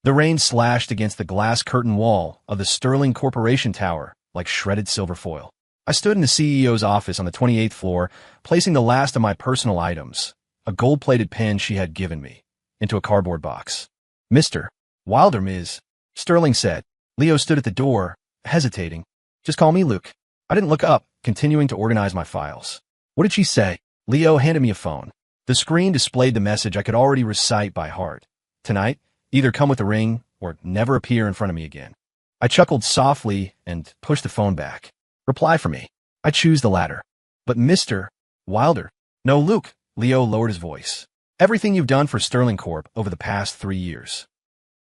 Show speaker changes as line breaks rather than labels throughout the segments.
The rain slashed against the glass curtain wall of the Sterling Corporation Tower like shredded silver foil. I stood in the CEO's office on the 28th floor, placing the last of my personal items, a gold-plated pen she had given me, into a cardboard box. "Mr. Wilder, Ms." Sterling said. Leo stood at the door, hesitating. "Just call me Luke." I didn't look up, continuing to organize my files. "What did she say?" Leo handed me a phone. The screen displayed the message I could already recite by heart. "Tonight, either come with a ring or never appear in front of me again." I chuckled softly and pushed the phone back. "Reply for me." I choose the latter. "But Mr. Wilder." "No, Luke." Leo lowered his voice. "Everything you've done for Sterling Corp over the past 3 years.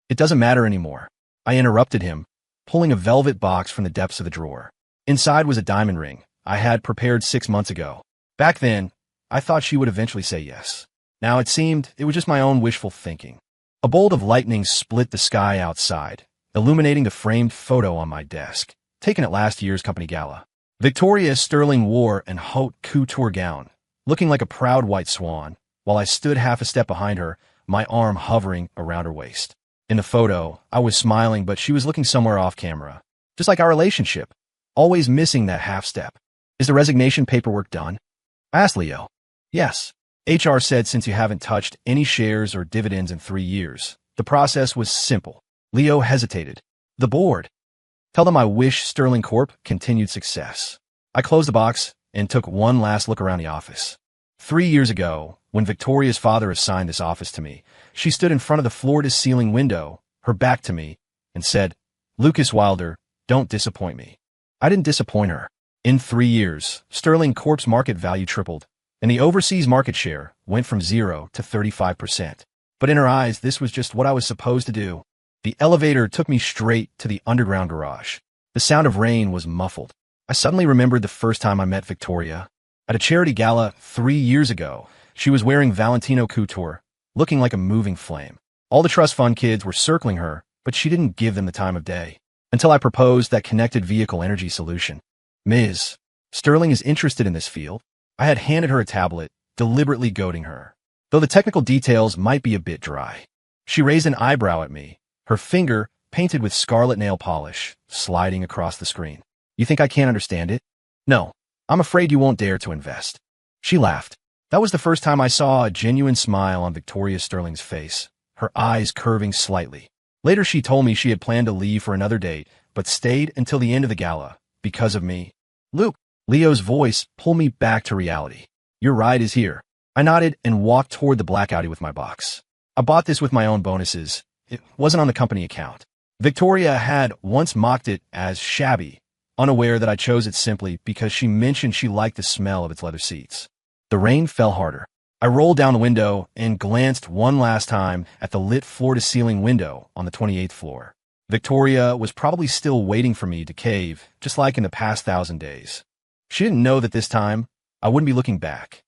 It doesn't matter anymore." I interrupted him, pulling a velvet box from the depths of the drawer. Inside was a diamond ring I had prepared 6 months ago. Back then, I thought she would eventually say yes. Now it seemed it was just my own wishful thinking. A bolt of lightning split the sky outside, illuminating the framed photo on my desk, taken at last year's company gala. Victoria Sterling wore an haute couture gown, looking like a proud white swan, while I stood half a step behind her, my arm hovering around her waist. In the photo, I was smiling, but she was looking somewhere off camera. Just like our relationship, always missing that half step. "Is the resignation paperwork done?" I asked Leo. "Yes." HR said since you haven't touched any shares or dividends in 3 years, the process was simple. Leo hesitated. "The board." "Tell them I wish Sterling Corp continued success." I closed the box and took one last look around the office. 3 years ago, when Victoria's father assigned this office to me, she stood in front of the floor-to-ceiling window, her back to me, and said, "Lucas Wilder, don't disappoint me." I didn't disappoint her. In 3 years, Sterling Corp's market value tripled, and the overseas market share went from 0 to 35%. But in her eyes, this was just what I was supposed to do. The elevator took me straight to the underground garage. The sound of rain was muffled. I suddenly remembered the first time I met Victoria. At a charity gala 3 years ago, she was wearing Valentino couture, looking like a moving flame. All the trust fund kids were circling her, but she didn't give them the time of day. Until I proposed that connected vehicle energy solution. "Ms. Sterling is interested in this field." I had handed her a tablet, deliberately goading her, though the technical details might be a bit dry. She raised an eyebrow at me, her finger, painted with scarlet nail polish, sliding across the screen. "You think I can't understand it?" "No. I'm afraid you won't dare to invest." She laughed. That was the first time I saw a genuine smile on Victoria Sterling's face, her eyes curving slightly. Later she told me she had planned to leave for another date, but stayed until the end of the gala, because of me. "Luke." Leo's voice pulled me back to reality. "Your ride is here." I nodded and walked toward the black Audi with my box. I bought this with my own bonuses. It wasn't on the company account. Victoria had once mocked it as shabby, unaware that I chose it simply because she mentioned she liked the smell of its leather seats. The rain fell harder. I rolled down the window and glanced one last time at the lit floor-to-ceiling window on the 28th floor. Victoria was probably still waiting for me to cave, just like in the past 1,000 days. She didn't know that this time, I wouldn't be looking back.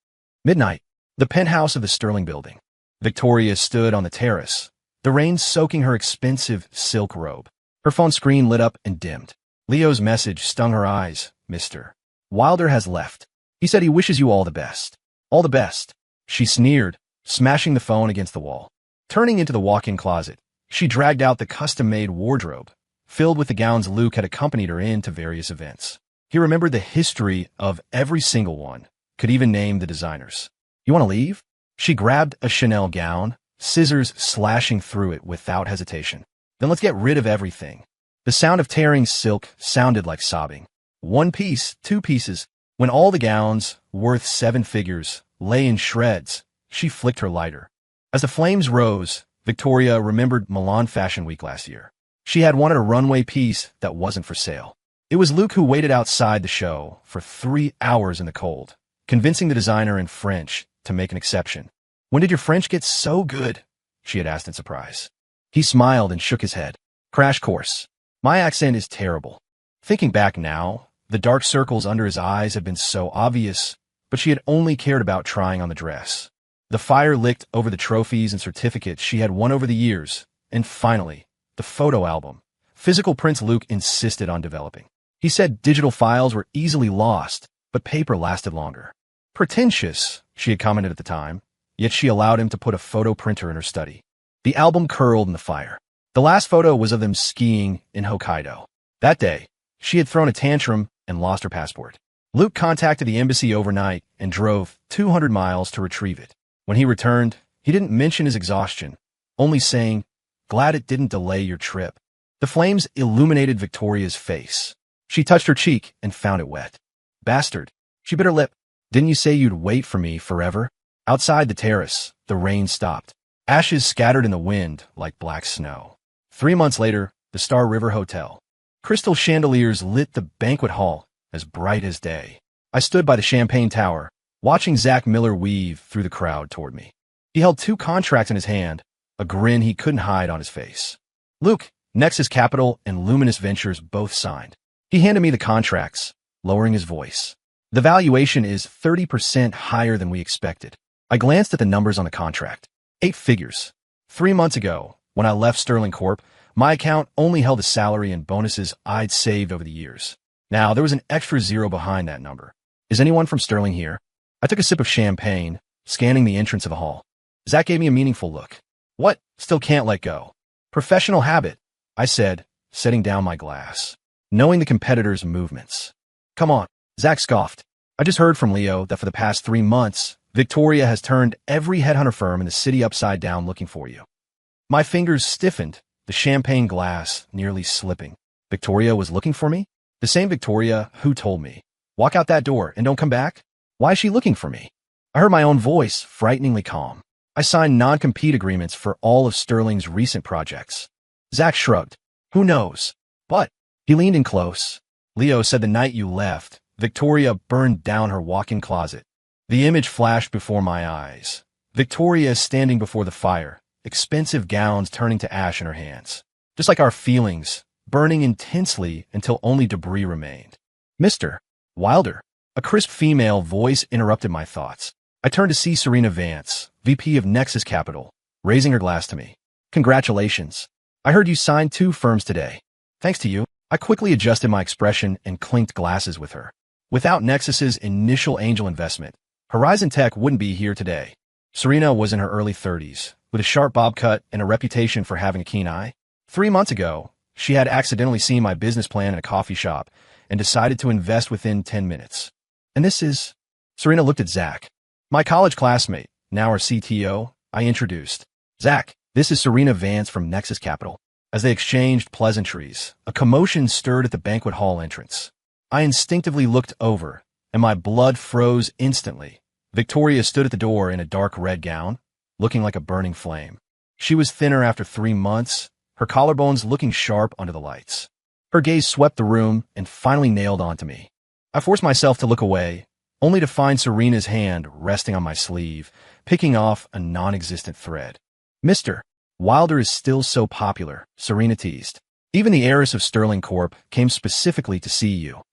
Midnight, the penthouse of the Sterling building. Victoria stood on the terrace, the rain soaking her expensive silk robe. Her phone screen lit up and dimmed. Leo's message stung her eyes. "Mr. Wilder has left. He said he wishes you all the best." "All the best," she sneered, smashing the phone against the wall. Turning into the walk-in closet, she dragged out the custom-made wardrobe, filled with the gowns Luke had accompanied her in to various events. He remembered the history of every single one, could even name the designers. "You want to leave?" She grabbed a Chanel gown, scissors slashing through it without hesitation. "Then let's get rid of everything." The sound of tearing silk sounded like sobbing. 1 piece, 2 pieces. When all the gowns, worth 7 figures, lay in shreds, she flicked her lighter. As the flames rose, Victoria remembered Milan Fashion Week last year. She had wanted a runway piece that wasn't for sale. It was Luke who waited outside the show for 3 hours in the cold, convincing the designer in French to make an exception. "When did your French get so good?" she had asked in surprise. He smiled and shook his head. "Crash course. My accent is terrible." Thinking back now, the dark circles under his eyes had been so obvious, but she had only cared about trying on the dress. The fire licked over the trophies and certificates she had won over the years, and finally, the photo album, physical prints Luke insisted on developing. He said digital files were easily lost, but paper lasted longer. Pretentious, she had commented at the time, yet she allowed him to put a photo printer in her study. The album curled in the fire. The last photo was of them skiing in Hokkaido. That day, she had thrown a tantrum and lost her passport. Luke contacted the embassy overnight and drove 200 miles to retrieve it. When he returned, he didn't mention his exhaustion, only saying, "Glad it didn't delay your trip." The flames illuminated Victoria's face. She touched her cheek and found it wet. "Bastard." She bit her lip. "Didn't you say you'd wait for me forever?" Outside the terrace, the rain stopped. Ashes scattered in the wind like black snow. 3 months later, the Star River Hotel. Crystal chandeliers lit the banquet hall as bright as day. I stood by the champagne tower, watching Zach Miller weave through the crowd toward me. He held 2 contracts in his hand, a grin he couldn't hide on his face. Luke, Nexus Capital, and Luminous Ventures both signed. He handed me the contracts, lowering his voice. "The valuation is 30% higher than we expected." I glanced at the numbers on the contract. 8 figures. 3 months ago, when I left Sterling Corp, my account only held the salary and bonuses I'd saved over the years. Now, there was an extra 0 behind that number. "Is anyone from Sterling here?" I took a sip of champagne, scanning the entrance of the hall. Zach gave me a meaningful look. "What? Still can't let go?" "Professional habit," I said, setting down my glass, knowing the competitor's movements. "Come on," Zach scoffed. "I just heard from Leo that for the past 3 months, Victoria has turned every headhunter firm in the city upside down looking for you." My fingers stiffened, the champagne glass nearly slipping. Victoria was looking for me? The same Victoria who told me, "Walk out that door and don't come back"? Why is she looking for me? I heard my own voice, frighteningly calm. I signed non-compete agreements for all of Sterling's recent projects. Zach shrugged. "Who knows?" But he leaned in close. "Leo said the night you left, Victoria burned down her walk-in closet." The image flashed before my eyes. Victoria standing before the fire, expensive gowns turning to ash in her hands. Just like our feelings, burning intensely until only debris remained. "Mr. Wilder." A crisp female voice interrupted my thoughts. I turned to see Serena Vance, VP of Nexus Capital, raising her glass to me. "Congratulations. I heard you signed 2 firms today." "Thanks to you." I quickly adjusted my expression and clinked glasses with her. Without Nexus's initial angel investment, Horizon Tech wouldn't be here today. Serena was in her early 30s, with a sharp bob cut and a reputation for having a keen eye. 3 months ago, she had accidentally seen my business plan in a coffee shop and decided to invest within 10 minutes. "And this is..." Serena looked at Zach. "My college classmate, now our CTO," I introduced. "Zach, this is Serena Vance from Nexus Capital." As they exchanged pleasantries, a commotion stirred at the banquet hall entrance. I instinctively looked over, and my blood froze instantly. Victoria stood at the door in a dark red gown, looking like a burning flame. She was thinner after 3 months, her collarbones looking sharp under the lights. Her gaze swept the room and finally nailed onto me. I forced myself to look away, only to find Serena's hand resting on my sleeve, picking off a non-existent thread. "Mr. Wilder is still so popular," Serena teased. "Even the heiress of Sterling Corp came specifically to see you."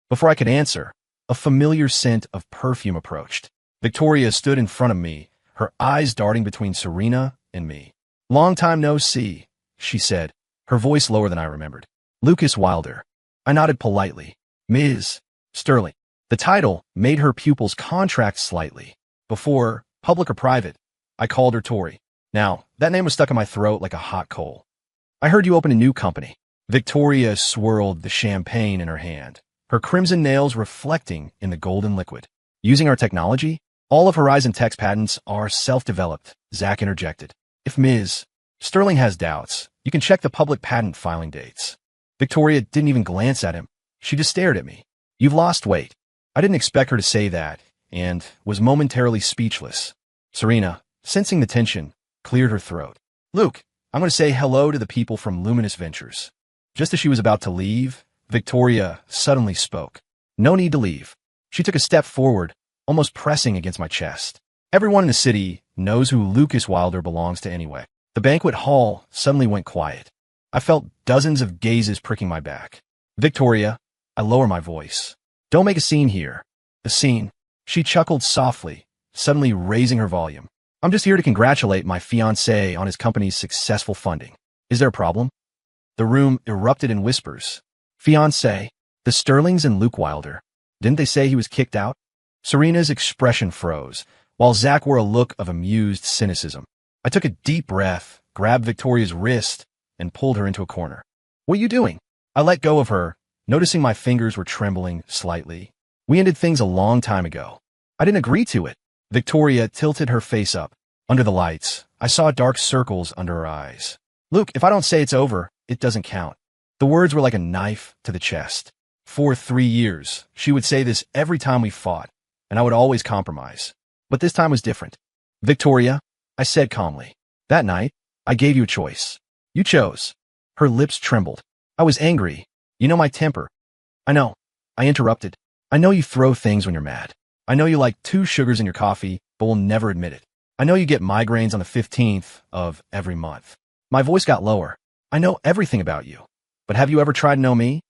Before I could answer, a familiar scent of perfume approached. Victoria stood in front of me, her eyes darting between Serena and me. "Long time no see," she said, her voice lower than I remembered. "Lucas Wilder." I nodded politely. "Ms. Sterling." The title made her pupils contract slightly. Before, public or private, I called her Tori. Now, that name was stuck in my throat like a hot coal. "I heard you opened a new company." Victoria swirled the champagne in her hand, her crimson nails reflecting in the golden liquid. "Using our technology? All of Horizon Tech's patents are self-developed," Zach interjected. "If Ms. Sterling has doubts, you can check the public patent filing dates." Victoria didn't even glance at him. She just stared at me. "You've lost weight." I didn't expect her to say that, and was momentarily speechless. Serena, sensing the tension, cleared her throat. "Luke, I'm going to say hello to the people from Luminous Ventures." Just as she was about to leave, Victoria suddenly spoke. "No need to leave." She took a step forward, almost pressing against my chest. "Everyone in the city knows who Lucas Wilder belongs to anyway." The banquet hall suddenly went quiet. I felt dozens of gazes pricking my back. "Victoria," I lower my voice. "Don't make a scene here." "A scene?" She chuckled softly, suddenly raising her volume. "I'm just here to congratulate my fiancé on his company's successful funding. Is there a problem?" The room erupted in whispers. "Fiancé? The Sterlings and Luke Wilder. Didn't they say he was kicked out?" Serena's expression froze, while Zach wore a look of amused cynicism. I took a deep breath, grabbed Victoria's wrist, and pulled her into a corner. What are you doing? I let go of her, noticing my fingers were trembling slightly. We ended things a long time ago. I didn't agree to it. Victoria tilted her face up. Under the lights, I saw dark circles under her eyes. Luke, if I don't say it's over, it doesn't count. The words were like a knife to the chest. For 3 years, she would say this every time we fought, and I would always compromise. But this time was different. Victoria, I said calmly. That night, I gave you a choice. You chose. Her lips trembled. I was angry. You know my temper. I know. I interrupted. I know you throw things when you're mad. I know you like 2 sugars in your coffee, but will never admit it. I know you get migraines on the 15th of every month. My voice got lower. I know everything about you. But have you ever tried to know me?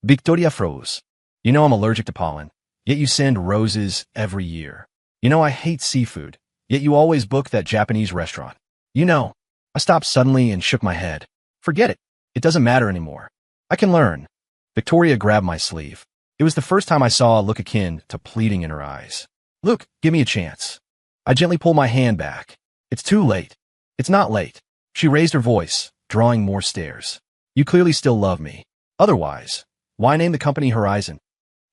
Victoria froze. You know I'm allergic to pollen, yet you send roses every year. You know I hate seafood, yet you always book that Japanese restaurant. You know. I stopped suddenly and shook my head. Forget it. It doesn't matter anymore. I can learn. Victoria grabbed my sleeve. It was the first time I saw a look akin to pleading in her eyes. Luke, give me a chance. I gently pulled my hand back. It's too late. It's not late. She raised her voice, drawing more stares. You clearly still love me. Otherwise, why name the company Horizon?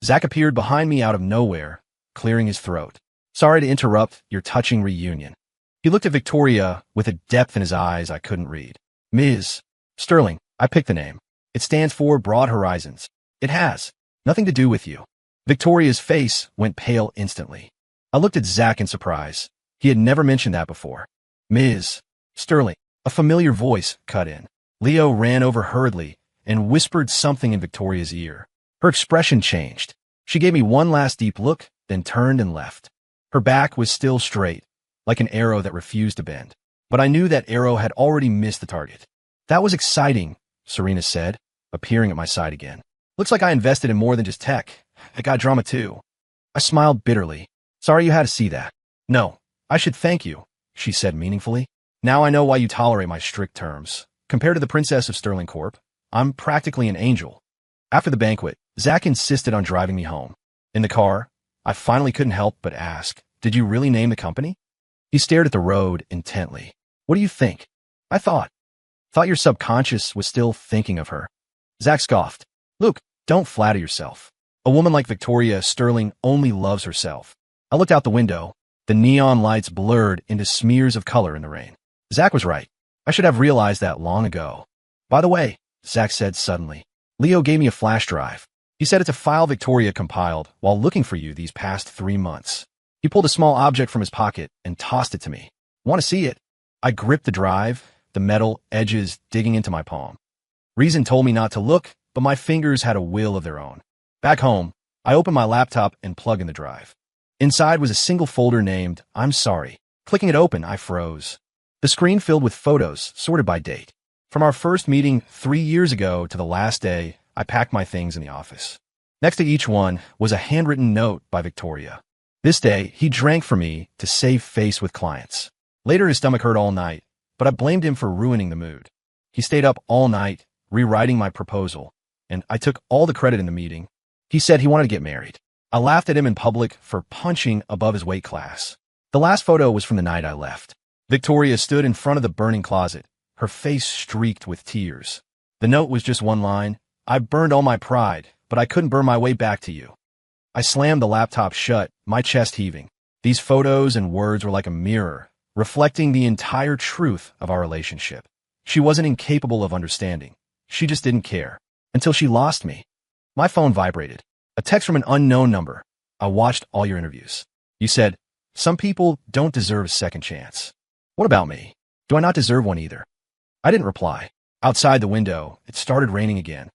Zach appeared behind me out of nowhere, clearing his throat. Sorry to interrupt your touching reunion. He looked at Victoria with a depth in his eyes I couldn't read. Ms. Sterling, I picked the name. It stands for Broad Horizons. It has nothing to do with you. Victoria's face went pale instantly. I looked at Zach in surprise. He had never mentioned that before. Ms. Sterling, a familiar voice cut in. Leo ran over hurriedly and whispered something in Victoria's ear. Her expression changed. She gave me one last deep look, then turned and left. Her back was still straight, like an arrow that refused to bend. But I knew that arrow had already missed the target. That was exciting, Serena said, appearing at my side again. Looks like I invested in more than just tech. I got drama too. I smiled bitterly. Sorry you had to see that. No, I should thank you, she said meaningfully. Now I know why you tolerate my strict terms. Compared to the Princess of Sterling Corp, I'm practically an angel. After the banquet, Zach insisted on driving me home. In the car, I finally couldn't help but ask, did you really name the company? He stared at the road intently. What do you think? I thought your subconscious was still thinking of her. Zach scoffed. Luke, don't flatter yourself. A woman like Victoria Sterling only loves herself. I looked out the window. The neon lights blurred into smears of color in the rain. Zach was right. I should have realized that long ago. By the way, Zach said suddenly, Leo gave me a flash drive. He said it's a file Victoria compiled while looking for you these past 3 months. He pulled a small object from his pocket and tossed it to me. Want to see it? I gripped the drive, the metal edges digging into my palm. Reason told me not to look, but my fingers had a will of their own. Back home, I opened my laptop and plugged in the drive. Inside was a single folder named, I'm sorry. Clicking it open, I froze. The screen filled with photos, sorted by date. From our first meeting 3 years ago to the last day, I packed my things in the office. Next to each one was a handwritten note by Victoria. This day, he drank for me to save face with clients. Later, his stomach hurt all night, but I blamed him for ruining the mood. He stayed up all night, rewriting my proposal, and I took all the credit in the meeting. He said he wanted to get married. I laughed at him in public for punching above his weight class. The last photo was from the night I left. Victoria stood in front of the burning closet, her face streaked with tears. The note was just one line. I burned all my pride, but I couldn't burn my way back to you. I slammed the laptop shut, my chest heaving. These photos and words were like a mirror, reflecting the entire truth of our relationship. She wasn't incapable of understanding. She just didn't care. Until she lost me. My phone vibrated. A text from an unknown number. I watched all your interviews. You said, some people don't deserve a second chance. What about me? Do I not deserve one either? I didn't reply. Outside the window, it started raining again.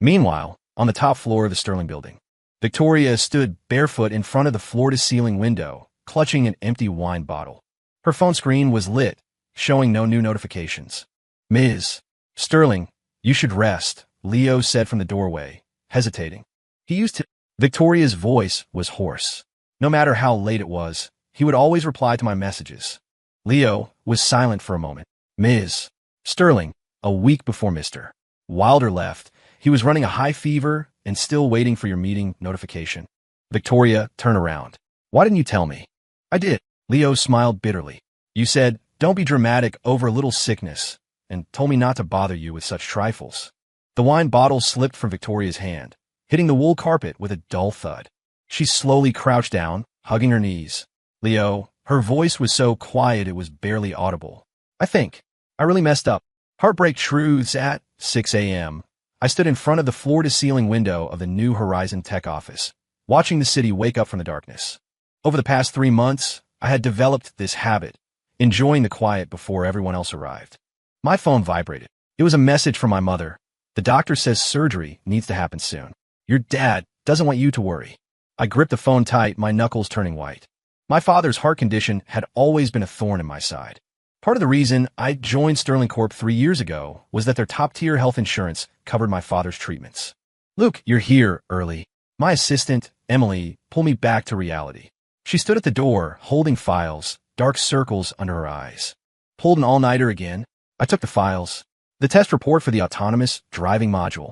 Meanwhile, on the top floor of the Sterling building, Victoria stood barefoot in front of the floor-to-ceiling window, clutching an empty wine bottle. Her phone screen was lit, showing no new notifications. Ms. Sterling, you should rest, Leo said from the doorway, hesitating. He used to. Victoria's voice was hoarse. No matter how late it was, he would always reply to my messages. Leo was silent for a moment. Ms. Sterling, a week before Mr. Wilder left, he was running a high fever and still waiting for your meeting notification. Victoria turned around. Why didn't you tell me? I did. Leo smiled bitterly. You said, don't be dramatic over a little sickness. and told me not to bother you with such trifles. The wine bottle slipped from Victoria's hand, hitting the wool carpet with a dull thud. She slowly crouched down, hugging her knees. Leo, her voice was so quiet it was barely audible. I think I really messed up. Heartbreak truths at 6 a.m. I stood in front of the floor-to-ceiling window of the New Horizon Tech office, watching the city wake up from the darkness. Over the past 3 months, I had developed this habit, enjoying the quiet before everyone else arrived. My phone vibrated. It was a message from my mother. The doctor says surgery needs to happen soon. Your dad doesn't want you to worry. I gripped the phone tight, my knuckles turning white. My father's heart condition had always been a thorn in my side. Part of the reason I joined Sterling Corp 3 years ago was that their top-tier health insurance covered my father's treatments. Luke, you're here early. My assistant, Emily, pulled me back to reality. She stood at the door, holding files, dark circles under her eyes. Pulled an all-nighter again. I took the files. The test report for the autonomous driving module.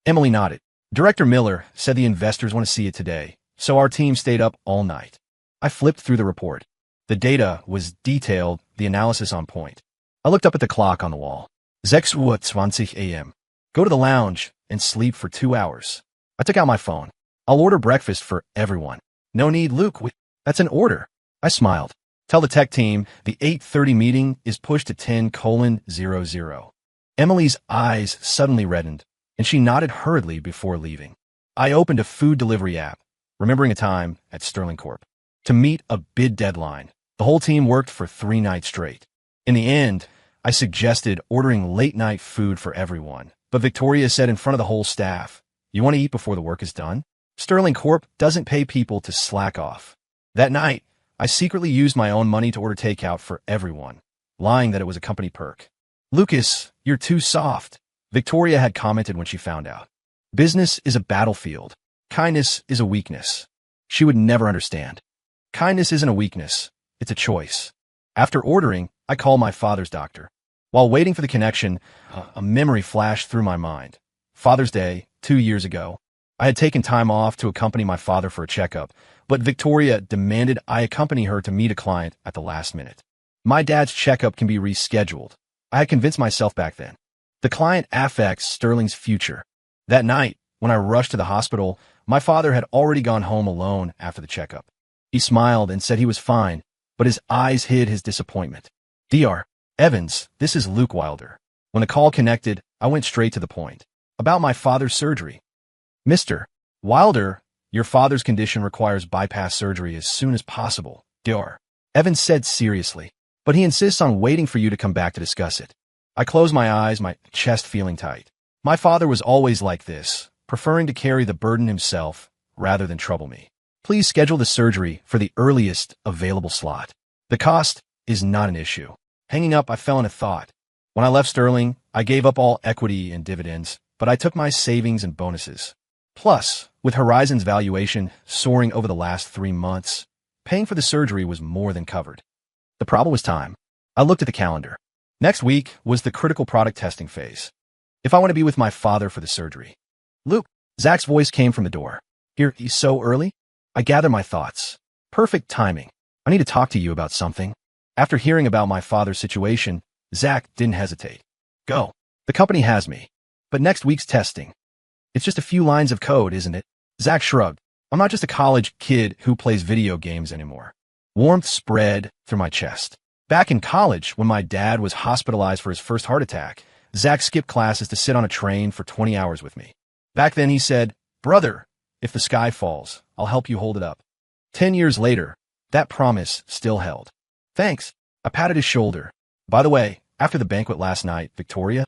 Emily nodded. Director Miller said the investors want to see it today, so our team stayed up all night. I flipped through the report. The data was detailed, the analysis on point. I looked up at the clock on the wall. 6:20 a.m. Go to the lounge and sleep for 2 hours. I took out my phone. I'll order breakfast for everyone. No need, Luke. That's an order. I smiled. Tell the tech team the 8:30 meeting is pushed to 10:00. Emily's eyes suddenly reddened, and she nodded hurriedly before leaving. I opened a food delivery app, remembering a time at Sterling Corp. To meet a bid deadline, the whole team worked for 3 nights straight. In the end, I suggested ordering late-night food for everyone, but Victoria said in front of the whole staff, "You want to eat before the work is done?" Sterling Corp doesn't pay people to slack off. That night, I secretly used my own money to order takeout for everyone, lying that it was a company perk. Lucas, you're too soft, Victoria had commented when she found out. Business is a battlefield. Kindness is a weakness. She would never understand. Kindness isn't a weakness. It's a choice. After ordering, I called my father's doctor. While waiting for the connection, a memory flashed through my mind. Father's Day, 2 years ago. I had taken time off to accompany my father for a checkup, but Victoria demanded I accompany her to meet a client at the last minute. My dad's checkup can be rescheduled. I had convinced myself back then. The client affects Sterling's future. That night, when I rushed to the hospital, my father had already gone home alone after the checkup. He smiled and said he was fine, but his eyes hid his disappointment. Dr. Evans, this is Luke Wilder. When the call connected, I went straight to the point. About my father's surgery. Mr. Wilder, your father's condition requires bypass surgery as soon as possible, Dr. Evans said seriously, but he insists on waiting for you to come back to discuss it. I closed my eyes, my chest feeling tight. My father was always like this, preferring to carry the burden himself rather than trouble me. Please schedule the surgery for the earliest available slot. The cost is not an issue. Hanging up, I fell into thought. When I left Sterling, I gave up all equity and dividends, but I took my savings and bonuses. Plus, with Horizon's valuation soaring over the last 3 months, paying for the surgery was more than covered. The problem was time. I looked at the calendar. Next week was the critical product testing phase. If I want to be with my father for the surgery. Luke, Zach's voice came from the door. Here, he's so early? I gathered my thoughts. Perfect timing. I need to talk to you about something. After hearing about my father's situation, Zach didn't hesitate. Go. The company has me. But next week's testing. It's just a few lines of code, isn't it? Zach shrugged. I'm not just a college kid who plays video games anymore. Warmth spread through my chest. Back in college, when my dad was hospitalized for his first heart attack, Zach skipped classes to sit on a train for 20 hours with me. Back then he said, "Brother, if the sky falls, I'll help you hold it up." 10 years later, that promise still held. Thanks. I patted his shoulder. By the way, after the banquet last night, Victoria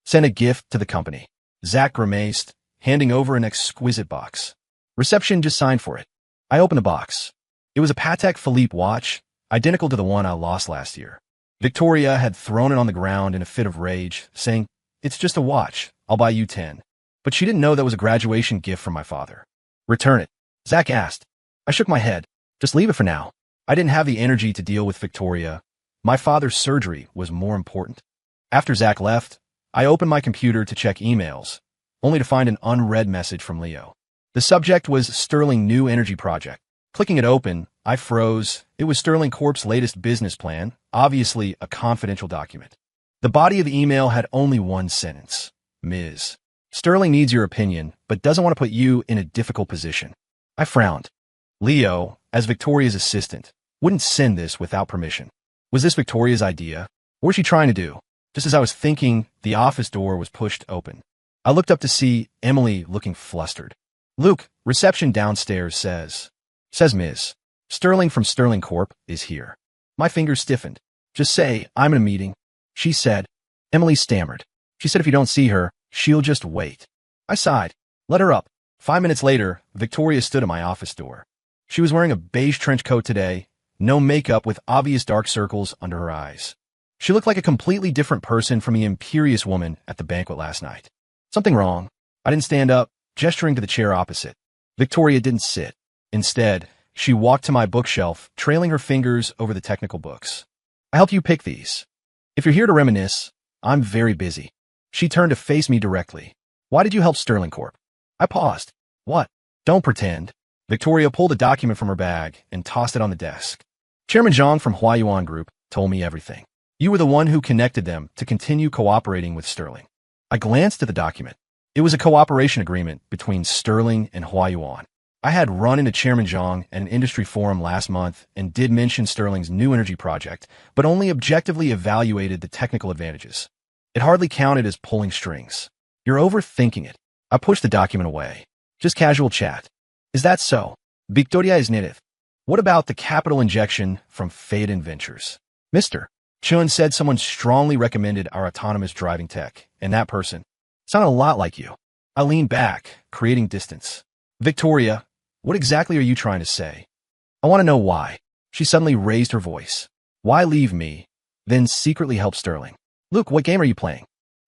sent a gift to the company. Zach grimaced, handing over an exquisite box. Reception just signed for it. I opened the box. It was a Patek Philippe watch, identical to the one I lost last year. Victoria had thrown it on the ground in a fit of rage, saying, "It's just a watch. I'll buy you 10. But she didn't know that was a graduation gift from my father. Return it. Zach asked. I shook my head. Just leave it for now. I didn't have the energy to deal with Victoria. My father's surgery was more important. After Zach left, I opened my computer to check emails, only to find an unread message from Leo. The subject was Sterling New Energy Project. Clicking it open, I froze. It was Sterling Corp's latest business plan, obviously a confidential document. The body of the email had only one sentence. Ms. Sterling needs your opinion, but doesn't want to put you in a difficult position. I frowned. Leo, as Victoria's assistant, wouldn't send this without permission. Was this Victoria's idea? What was she trying to do? Just as I was thinking, the office door was pushed open. I looked up to see Emily looking flustered. Luke, reception downstairs says Ms. Sterling from Sterling Corp. is here. My fingers stiffened. Just say, I'm in a meeting. She said. Emily stammered. She said if you don't see her, she'll just wait. I sighed. Let her up. 5 minutes later, Victoria stood at my office door. She was wearing a beige trench coat today, no makeup with obvious dark circles under her eyes. She looked like a completely different person from the imperious woman at the banquet last night. Something wrong. I didn't stand up, gesturing to the chair opposite. Victoria didn't sit. Instead, she walked to my bookshelf, trailing her fingers over the technical books. I helped you pick these. If you're here to reminisce, I'm very busy. She turned to face me directly. Why did you help Sterling Corp? I paused. What? Don't pretend. Victoria pulled a document from her bag and tossed it on the desk. Chairman Zhang from Huayuan Group told me everything. You were the one who connected them to continue cooperating with Sterling. I glanced at the document. It was a cooperation agreement between Sterling and Huayuan. I had run into Chairman Zhang at an industry forum last month and did mention Sterling's new energy project, but only objectively evaluated the technical advantages. It hardly counted as pulling strings. You're overthinking it. I pushed the document away. Just casual chat. Is that so? Victoria is native. What about the capital injection from Phaedon Ventures? Mr. Chun said someone strongly recommended our autonomous driving tech, and that person sounded a lot like you. I leaned back, creating distance. Victoria, what exactly are you trying to say? I want to know why. She suddenly raised her voice. Why leave me, then secretly help Sterling? Luke, what game are you playing?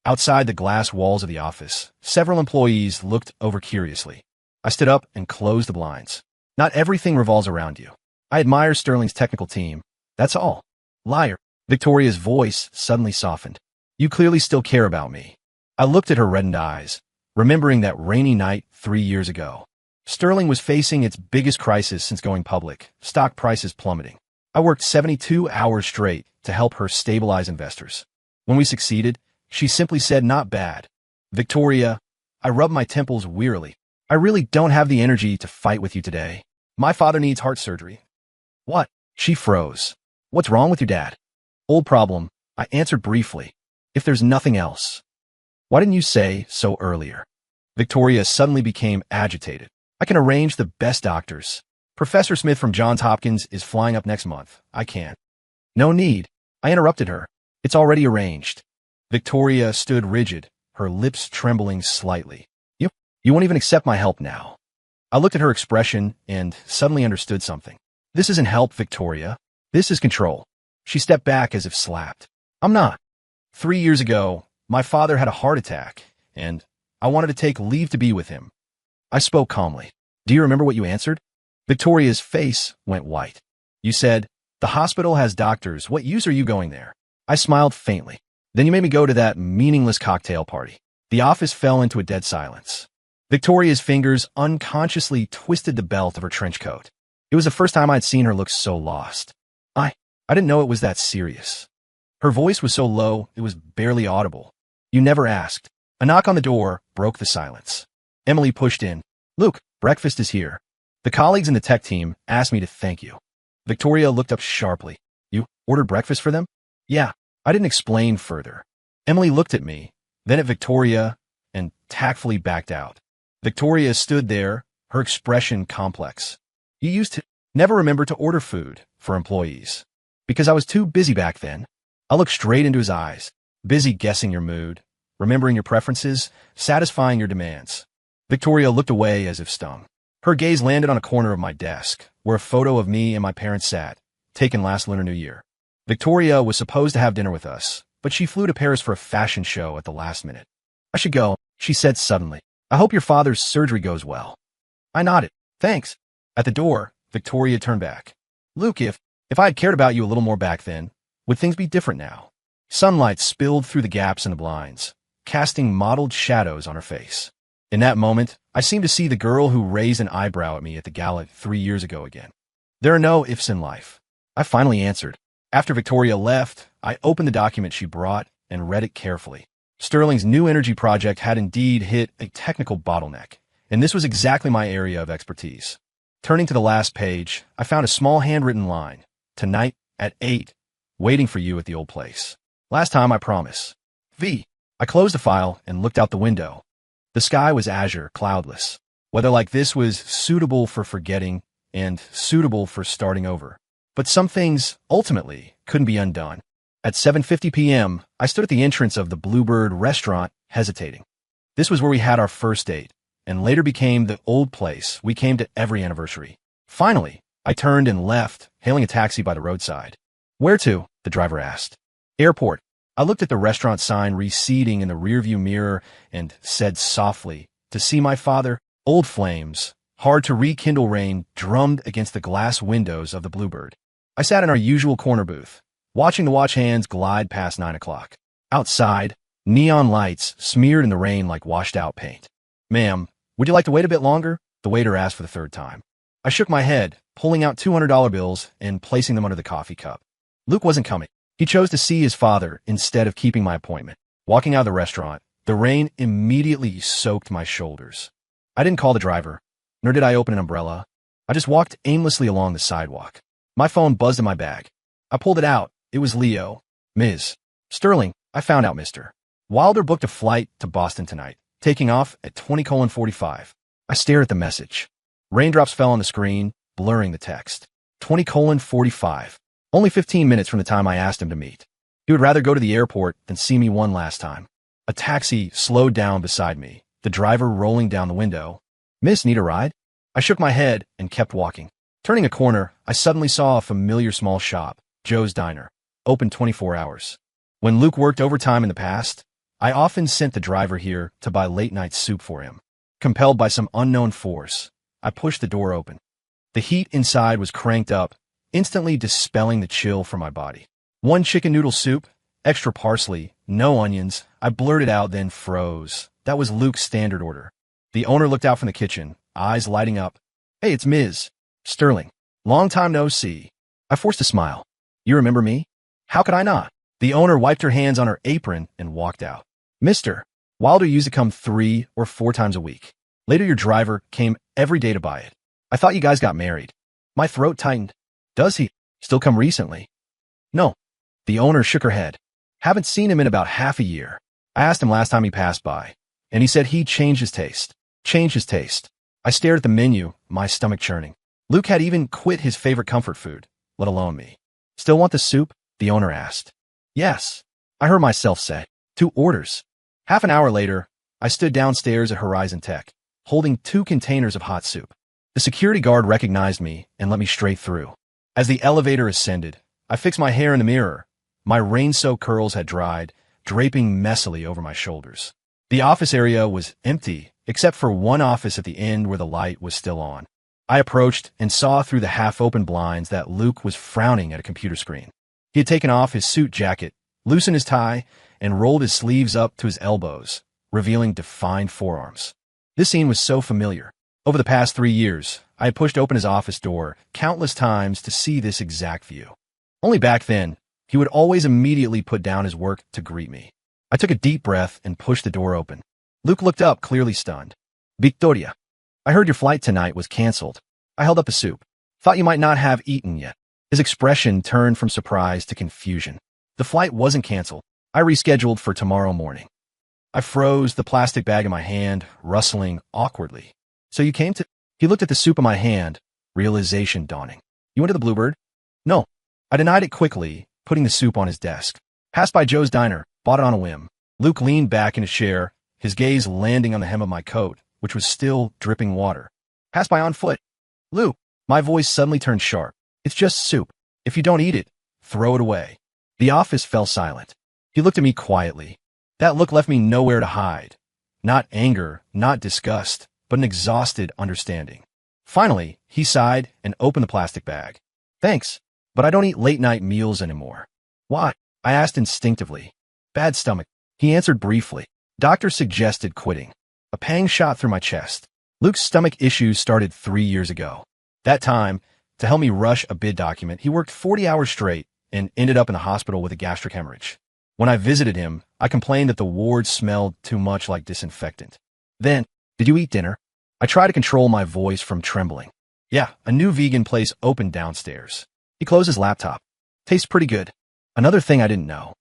Outside the glass walls of the office, several employees looked over curiously. I stood up and closed the blinds. Not everything revolves around you. I admire Sterling's technical team. That's all. Liar. Victoria's voice suddenly softened. You clearly still care about me. I looked at her reddened eyes, remembering that rainy night 3 years ago. Sterling was facing its biggest crisis since going public, stock prices plummeting. I worked 72 hours straight to help her stabilize investors. When we succeeded, she simply said, not bad. Victoria, I rubbed my temples wearily. I really don't have the energy to fight with you today. My father needs heart surgery. What? She froze. What's wrong with your dad? Old problem, I answered briefly. If there's nothing else. Why didn't you say so earlier? Victoria suddenly became agitated. I can arrange the best doctors. Professor Smith from Johns Hopkins is flying up next month. I can't. No need. I interrupted her. It's already arranged. Victoria stood rigid, her lips trembling slightly. You won't even accept my help now. I looked at her expression and suddenly understood something. This isn't help, Victoria. This is control. She stepped back as if slapped. I'm not. 3 years ago, my father had a heart attack, and I wanted to take leave to be with him. I spoke calmly. Do you remember what you answered? Victoria's face went white. You said, the hospital has doctors. What use are you going there? I smiled faintly. Then you made me go to that meaningless cocktail party. The office fell into a dead silence. Victoria's fingers unconsciously twisted the belt of her trench coat. It was the first time I'd seen her look so lost. I didn't know it was that serious. Her voice was so low, it was barely audible. You never asked. A knock on the door broke the silence. Emily pushed in. Luke, breakfast is here. The colleagues in the tech team asked me to thank you. Victoria looked up sharply. You ordered breakfast for them? Yeah. I didn't explain further. Emily looked at me, then at Victoria, and tactfully backed out. Victoria stood there, her expression complex. You used to never remember to order food for employees. Because I was too busy back then. I looked straight into his eyes, busy guessing your mood, remembering your preferences, satisfying your demands. Victoria looked away as if stung. Her gaze landed on a corner of my desk, where a photo of me and my parents sat, taken last Lunar New Year. Victoria was supposed to have dinner with us, but she flew to Paris for a fashion show at the last minute. I should go, she said suddenly. I hope your father's surgery goes well. I nodded. Thanks. At the door, Victoria turned back. Luke, if I had cared about you a little more back then, would things be different now? Sunlight spilled through the gaps in the blinds, casting mottled shadows on her face. In that moment, I seemed to see the girl who raised an eyebrow at me at the gala 3 years ago again. There are no ifs in life. I finally answered. After Victoria left, I opened the document she brought and read it carefully. Sterling's new energy project had indeed hit a technical bottleneck, and this was exactly my area of expertise. Turning to the last page, I found a small handwritten line. Tonight at 8, waiting for you at the old place. Last time, I promise. V. I closed the file and looked out the window. The sky was azure, cloudless. Weather like this was suitable for forgetting and suitable for starting over. But some things, ultimately, couldn't be undone. At 7:50 p.m., I stood at the entrance of the Bluebird restaurant, hesitating. This was where we had our first date, and later became the old place we came to every anniversary. Finally, I turned and left, hailing a taxi by the roadside. Where to? The driver asked. Airport. I looked at the restaurant sign receding in the rearview mirror and said softly, to see my father. Old flames, hard to rekindle rain, drummed against the glass windows of the Bluebird. I sat in our usual corner booth, watching the watch hands glide past 9 o'clock. Outside, neon lights smeared in the rain like washed-out paint. Ma'am, would you like to wait a bit longer? The waiter asked for the third time. I shook my head, pulling out $200 bills and placing them under the coffee cup. Luke wasn't coming. He chose to see his father instead of keeping my appointment. Walking out of the restaurant, the rain immediately soaked my shoulders. I didn't call the driver, nor did I open an umbrella. I just walked aimlessly along the sidewalk. My phone buzzed in my bag. I pulled it out. It was Leo. Ms. Sterling, I found out, Mr. Wilder booked a flight to Boston tonight, taking off at 20:45. I stared at the message. Raindrops fell on the screen, blurring the text. 20:45. Only 15 minutes from the time I asked him to meet. He would rather go to the airport than see me one last time. A taxi slowed down beside me, the driver rolling down the window. Miss, need a ride? I shook my head and kept walking. Turning a corner, I suddenly saw a familiar small shop, Joe's Diner, open 24 hours. When Luke worked overtime in the past, I often sent the driver here to buy late-night soup for him. Compelled by some unknown force, I pushed the door open. The heat inside was cranked up, instantly dispelling the chill from my body. 1 chicken noodle soup, extra parsley, no onions. I blurted out, then froze. That was Luke's standard order. The owner looked out from the kitchen, eyes lighting up. Hey, it's Ms. Sterling. Long time no see. I forced a smile. You remember me? How could I not? The owner wiped her hands on her apron and walked out. Mr. Wilder used to come 3 or 4 times a week. Later, your driver came every day to buy it. I thought you guys got married. My throat tightened. Does he still come recently? No. The owner shook her head. Haven't seen him in about half a year. I asked him last time he passed by, and he said he changed his taste. Changed his taste. I stared at the menu, my stomach churning. Luke had even quit his favorite comfort food, let alone me. Still want the soup? The owner asked. Yes. I heard myself say. 2 orders. Half an hour later, I stood downstairs at Horizon Tech, holding 2 containers of hot soup. The security guard recognized me and let me straight through. As the elevator ascended, I fixed my hair in the mirror. My rain-soaked curls had dried, draping messily over my shoulders. The office area was empty, except for one office at the end where the light was still on. I approached and saw through the half-open blinds that Luke was frowning at a computer screen. He had taken off his suit jacket, loosened his tie, and rolled his sleeves up to his elbows, revealing defined forearms. This scene was so familiar. Over the past 3 years, I had pushed open his office door countless times to see this exact view. Only back then, he would always immediately put down his work to greet me. I took a deep breath and pushed the door open. Luke looked up, clearly stunned. Victoria, I heard your flight tonight was canceled. I held up the soup. Thought you might not have eaten yet. His expression turned from surprise to confusion. The flight wasn't canceled. I rescheduled for tomorrow morning. I froze, the plastic bag in my hand, rustling awkwardly. So you came to... He looked at the soup in my hand, realization dawning. You went to the Bluebird? No. I denied it quickly, putting the soup on his desk. Passed by Joe's Diner, bought it on a whim. Luke leaned back in his chair, his gaze landing on the hem of my coat, which was still dripping water. Passed by on foot. Luke, my voice suddenly turned sharp. It's just soup. If you don't eat it, throw it away. The office fell silent. He looked at me quietly. That look left me nowhere to hide. Not anger, not disgust, but an exhausted understanding. Finally, he sighed and opened the plastic bag. Thanks, but I don't eat late-night meals anymore. Why? I asked instinctively. Bad stomach. He answered briefly. Doctor suggested quitting. A pang shot through my chest. Luke's stomach issues started 3 years ago. That time, to help me rush a bid document, he worked 40 hours straight and ended up in the hospital with a gastric hemorrhage. When I visited him, I complained that the ward smelled too much like disinfectant. Then, did you eat dinner? I try to control my voice from trembling. Yeah, a new vegan place opened downstairs. He closed his laptop. Tastes pretty good. Another thing I didn't know.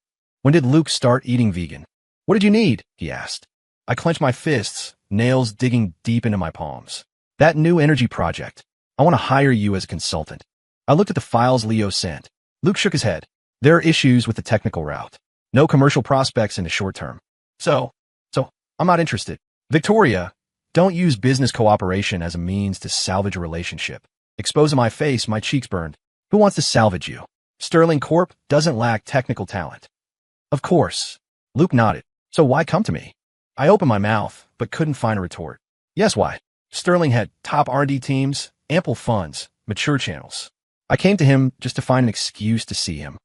When did Luke start eating vegan? What did you need? He asked. I clenched my fists, nails digging deep into my palms. That new energy project. I want to hire you as a consultant. I looked at the files Leo sent. Luke shook his head. There are issues with the technical route. No commercial prospects in the short term. So, I'm not interested. Victoria, don't use business cooperation as a means to salvage a relationship. Exposing my face, my cheeks burned. Who wants to salvage you? Sterling Corp doesn't lack technical talent. Of course. Luke nodded. So why come to me? I opened my mouth, but couldn't find a retort. Yes, why? Sterling had top R&D teams, ample funds, mature channels. I came to him just to find an excuse to see him.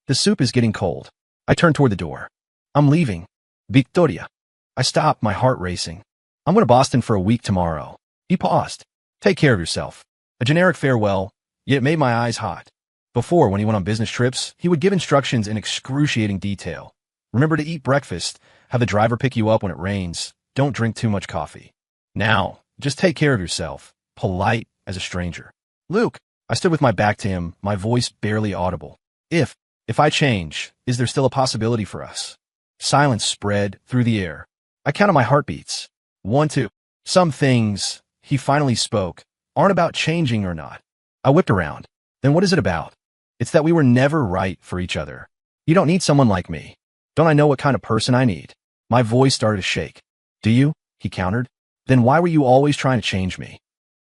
The soup is getting cold. I turned toward the door. I'm leaving. Victoria. I stopped, my heart racing. I'm going to Boston for a week tomorrow. He paused. Take care of yourself. A generic farewell, yet it made my eyes hot. Before, when he went on business trips, he would give instructions in excruciating detail. Remember to eat breakfast, have the driver pick you up when it rains, don't drink too much coffee. Now, just take care of yourself. Polite as a stranger. Luke, I stood with my back to him, my voice barely audible. If I change, is there still a possibility for us? Silence spread through the air. I counted my heartbeats. 1, 2. Some things, he finally spoke, aren't about changing or not. I whipped around. Then what is it about? It's that we were never right for each other. You don't need someone like me. Don't I know what kind of person I need? My voice started to shake. Do you? He countered. Then why were you always trying to change me?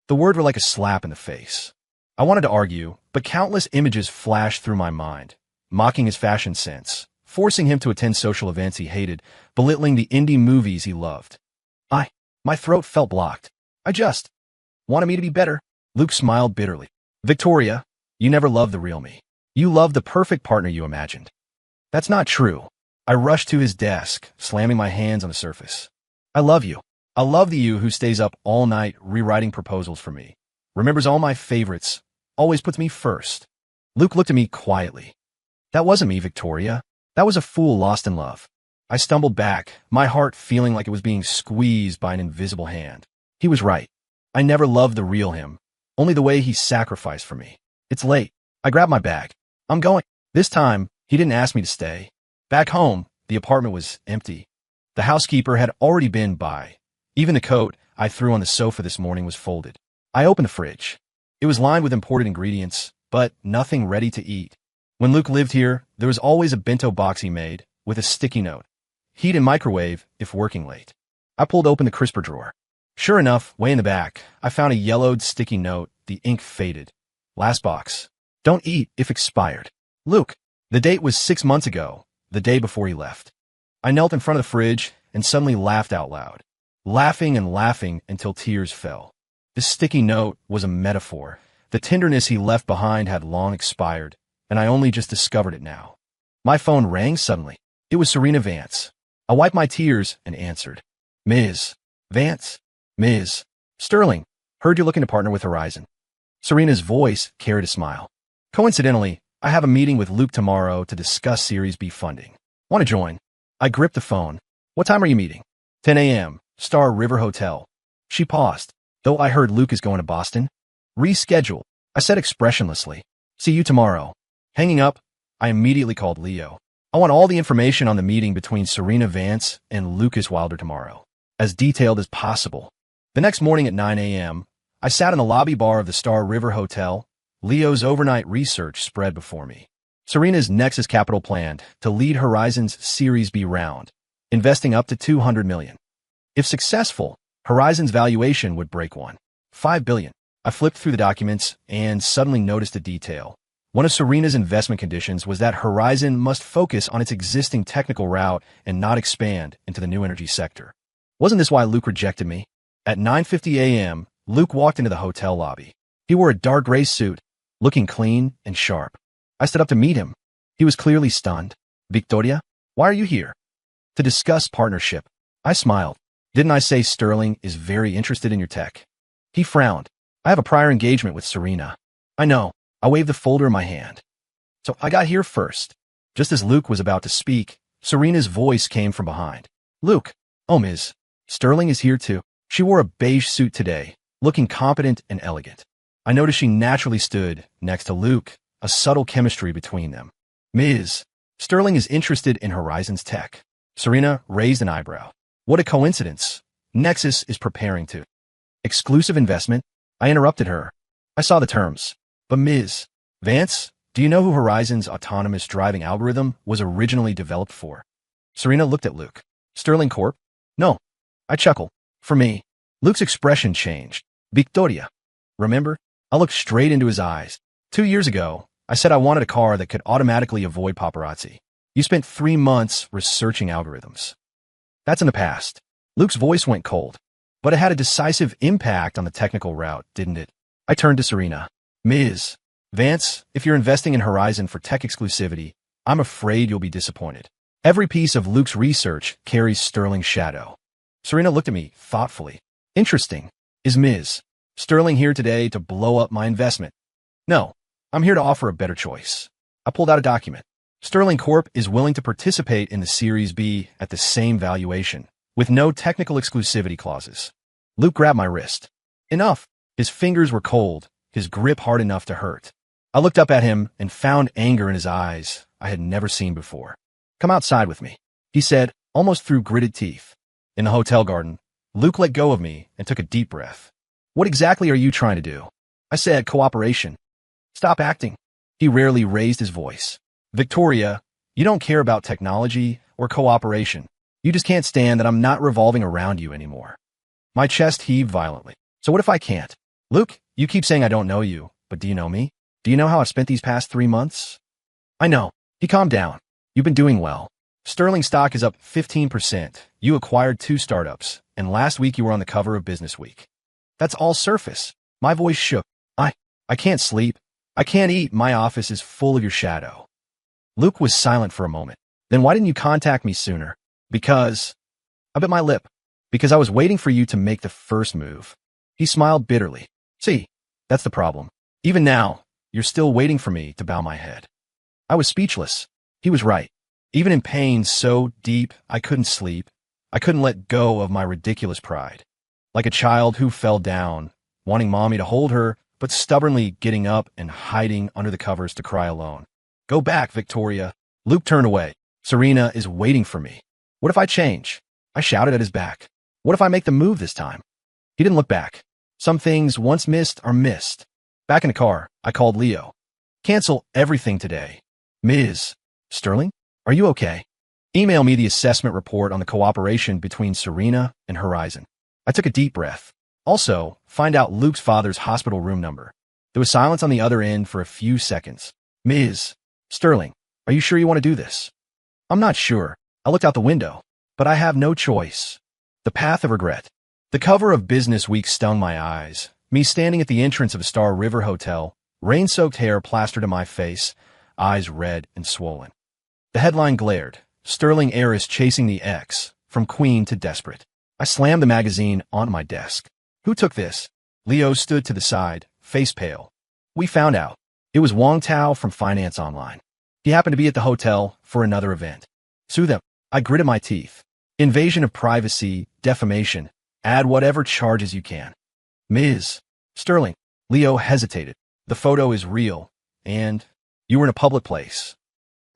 The words were like a slap in the face. I wanted to argue, but countless images flashed through my mind, mocking his fashion sense, forcing him to attend social events he hated, belittling the indie movies he loved. My throat felt blocked. I just wanted me to be better. Luke smiled bitterly. Victoria, you never loved the real me. You loved the perfect partner you imagined. That's not true. I rushed to his desk, slamming my hands on the surface. I love you. I love the you who stays up all night rewriting proposals for me, remembers all my favorites, always puts me first. Luke looked at me quietly. That wasn't me, Victoria. That was a fool lost in love. I stumbled back, my heart feeling like it was being squeezed by an invisible hand. He was right. I never loved the real him, only the way he sacrificed for me. It's late. I grabbed my bag. I'm going. This time, he didn't ask me to stay. Back home, the apartment was empty. The housekeeper had already been by. Even the coat I threw on the sofa this morning was folded. I opened the fridge. It was lined with imported ingredients, but nothing ready to eat. When Luke lived here, there was always a bento box he made, with a sticky note. Heat and microwave if working late. I pulled open the crisper drawer. Sure enough, way in the back, I found a yellowed sticky note, the ink faded. Last box. Don't eat if expired. Luke. The date was 6 months ago, the day before he left. I knelt in front of the fridge and suddenly laughed out loud. Laughing and laughing until tears fell. This sticky note was a metaphor. The tenderness he left behind had long expired, and I only just discovered it now. My phone rang suddenly. It was Serena Vance. I wiped my tears and answered. Ms. Vance? Ms. Sterling, heard you're looking to partner with Horizon. Serena's voice carried a smile. Coincidentally, I have a meeting with Luke tomorrow to discuss Series B funding. Want to join? I gripped the phone. What time are you meeting? 10 a.m., Star River Hotel. She paused. Though I heard Luke is going to Boston. Reschedule, I said expressionlessly. See you tomorrow. Hanging up, I immediately called Leo. I want all the information on the meeting between Serena Vance and Lucas Wilder tomorrow, as detailed as possible. The next morning at 9 a.m., I sat in the lobby bar of the Star River Hotel. Leo's overnight research spread before me. Serena's Nexus Capital planned to lead Horizon's Series B round, investing up to $200 million. If successful, Horizon's valuation would break $1.5 billion. I flipped through the documents and suddenly noticed a detail. One of Serena's investment conditions was that Horizon must focus on its existing technical route and not expand into the new energy sector. Wasn't this why Luke rejected me? At 9:50 a.m., Luke walked into the hotel lobby. He wore a dark gray suit, looking clean and sharp. I stood up to meet him. He was clearly stunned. Victoria, why are you here? To discuss partnership. I smiled. Didn't I say Sterling is very interested in your tech? He frowned. I have a prior engagement with Serena. I know. I waved the folder in my hand. So I got here first. Just as Luke was about to speak, Serena's voice came from behind. Luke. Oh, Ms. Sterling is here too. She wore a beige suit today, looking competent and elegant. I noticed she naturally stood next to Luke, a subtle chemistry between them. Ms. Sterling is interested in Horizon's tech. Serena raised an eyebrow. What a coincidence. Nexus is preparing to. Exclusive investment? I interrupted her. I saw the terms. But Ms. Vance, do you know who Horizon's autonomous driving algorithm was originally developed for? Serena looked at Luke. Sterling Corp? No. I chuckled. For me. Luke's expression changed. Victoria. Remember? I looked straight into his eyes. 2 years ago, I said I wanted a car that could automatically avoid paparazzi. You spent 3 months researching algorithms. That's in the past. Luke's voice went cold. But it had a decisive impact on the technical route, didn't it? I turned to Serena. Ms. Vance, if you're investing in Horizon for tech exclusivity, I'm afraid you'll be disappointed. Every piece of Luke's research carries Sterling's shadow. Serena looked at me thoughtfully. Interesting. Is Ms. Sterling here today to blow up my investment? No. I'm here to offer a better choice. I pulled out a document. Sterling Corp is willing to participate in the Series B at the same valuation, with no technical exclusivity clauses. Luke grabbed my wrist. Enough. His fingers were cold, his grip hard enough to hurt. I looked up at him and found anger in his eyes I had never seen before. Come outside with me, he said, almost through gritted teeth. In the hotel garden, Luke let go of me and took a deep breath. What exactly are you trying to do? I said, cooperation. Stop acting. He rarely raised his voice. Victoria, you don't care about technology or cooperation. You just can't stand that I'm not revolving around you anymore. My chest heaved violently. So what if I can't? Luke, you keep saying I don't know you, but do you know me? Do you know how I've spent these past 3 months? I know. He calmed down. You've been doing well. Sterling stock is up 15%. You acquired 2 startups, and last week you were on the cover of Business Week. That's all surface. My voice shook. I can't sleep. I can't eat. My office is full of your shadow. Luke was silent for a moment. Then why didn't you contact me sooner? Because... I bit my lip. Because I was waiting for you to make the first move. He smiled bitterly. See, that's the problem. Even now, you're still waiting for me to bow my head. I was speechless. He was right. Even in pain so deep I couldn't sleep, I couldn't let go of my ridiculous pride. Like a child who fell down, wanting mommy to hold her, but stubbornly getting up and hiding under the covers to cry alone. Go back, Victoria. Luke turned away. Serena is waiting for me. What if I change? I shouted at his back. What if I make the move this time? He didn't look back. Some things once missed are missed. Back in the car, I called Leo. Cancel everything today. Ms. Sterling, are you okay? Email me the assessment report on the cooperation between Serena and Horizon. I took a deep breath. Also, find out Luke's father's hospital room number. There was silence on the other end for a few seconds. Ms. Sterling, are you sure you want to do this? I'm not sure. I looked out the window, but I have no choice. The path of regret. The cover of Business Week stung my eyes. Me standing at the entrance of a Star River hotel, rain-soaked hair plastered to my face, eyes red and swollen. The headline glared, Sterling heiress chasing the ex, from queen to desperate. I slammed the magazine on my desk. Who took this? Leo stood to the side, face pale. We found out. It was Wong Tao from Finance Online. He happened to be at the hotel for another event. Sue them. I gritted my teeth. Invasion of privacy, defamation, add whatever charges you can. Ms. Sterling. Leo hesitated. The photo is real, and you were in a public place.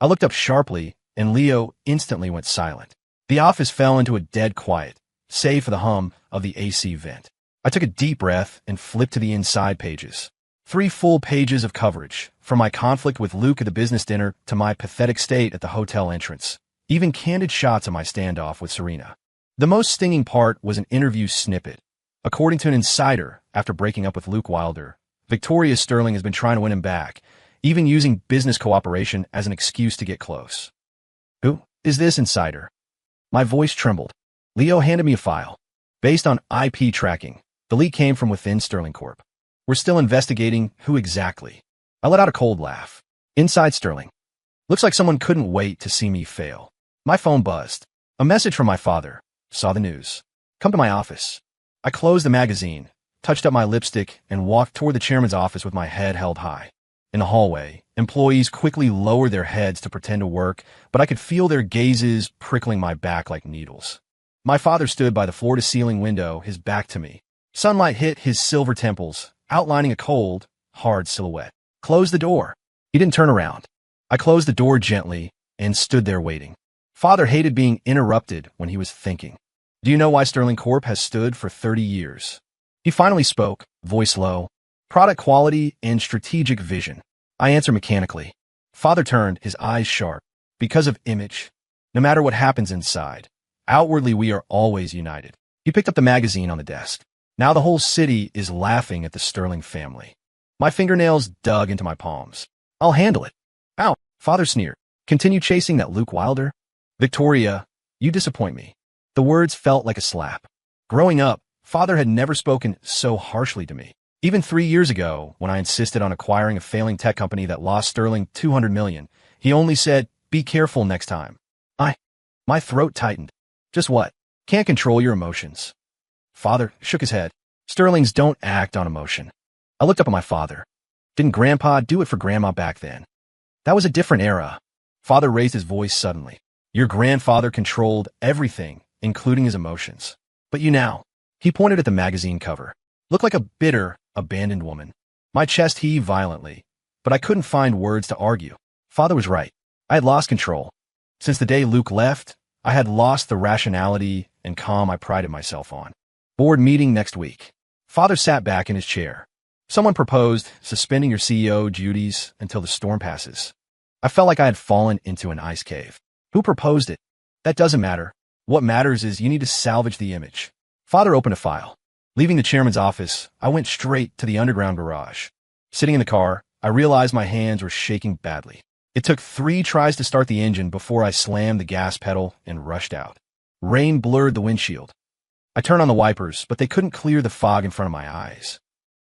I looked up sharply, and Leo instantly went silent. The office fell into a dead quiet, save for the hum of the AC vent. I took a deep breath and flipped to the inside pages. 3 full pages of coverage, from my conflict with Luke at the business dinner to my pathetic state at the hotel entrance. Even candid shots of my standoff with Serena. The most stinging part was an interview snippet. According to an insider, after breaking up with Luke Wilder, Victoria Sterling has been trying to win him back, even using business cooperation as an excuse to get close. Who is this insider? My voice trembled. Leo handed me a file. Based on IP tracking, the leak came from within Sterling Corp. We're still investigating who exactly. I let out a cold laugh. Inside Sterling. Looks like someone couldn't wait to see me fail. My phone buzzed. A message from my father. Saw the news. Come to my office. I closed the magazine, touched up my lipstick, and walked toward the chairman's office with my head held high. In the hallway, Employees quickly lowered their heads to pretend to work, but I could feel their gazes prickling my back like needles. My father stood by the floor-to-ceiling window, his back to me. Sunlight hit his silver temples, outlining a cold, hard silhouette. Close the door. He didn't turn around. I closed the door gently and stood there waiting. Father hated being interrupted when he was thinking. Do you know why Sterling Corp has stood for 30 years? He finally spoke, voice low. Product quality and strategic vision. I answered mechanically. Father turned, his eyes sharp. Because of image. No matter what happens inside, outwardly we are always united. He picked up the magazine on the desk. Now the whole city is laughing at the Sterling family. My fingernails dug into my palms. I'll handle it. Ow, Father sneered. Continue chasing that Luke Wilder? Victoria, you disappoint me. The words felt like a slap. Growing up, Father had never spoken so harshly to me. Even 3 years ago, when I insisted on acquiring a failing tech company that lost Sterling $200 million, he only said, be careful next time. My throat tightened. Just what? Can't control your emotions. Father shook his head. Sterlings don't act on emotion. I looked up at my father. Didn't Grandpa do it for Grandma back then? That was a different era. Father raised his voice suddenly. Your grandfather controlled everything, including his emotions. But you now. He pointed at the magazine cover. Looked like a bitter, abandoned woman. My chest heaved violently, but I couldn't find words to argue. Father was right. I had lost control. Since the day Luke left, I had lost the rationality and calm I prided myself on. Board meeting next week. Father sat back in his chair. Someone proposed suspending your CEO duties until the storm passes. I felt like I had fallen into an ice cave. Who proposed it? That doesn't matter. What matters is you need to salvage the image. Father opened a file. Leaving the chairman's office, I went straight to the underground garage. Sitting in the car, I realized my hands were shaking badly. It took 3 tries to start the engine before I slammed the gas pedal and rushed out. Rain blurred the windshield. I turned on the wipers, but they couldn't clear the fog in front of my eyes.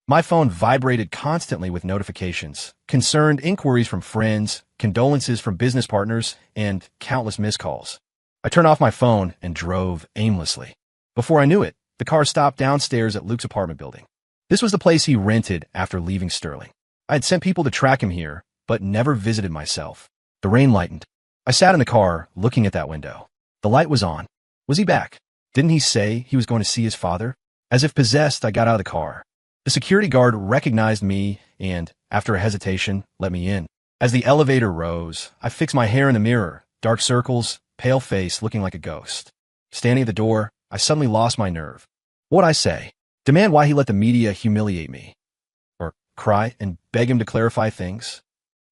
My phone vibrated constantly with notifications, concerned inquiries from friends, condolences from business partners, and countless missed calls. I turned off my phone and drove aimlessly. Before I knew it, the car stopped downstairs at Luke's apartment building. This was the place he rented after leaving Sterling. I had sent people to track him here, but never visited myself. The rain lightened. I sat in the car, looking at that window. The light was on. Was he back? Didn't he say he was going to see his father? As if possessed, I got out of the car. The security guard recognized me and, after a hesitation, let me in. As the elevator rose, I fixed my hair in the mirror, dark circles, pale face looking like a ghost. Standing at the door, I suddenly lost my nerve. What'd I say? Demand why he let the media humiliate me? Or cry and beg him to clarify things?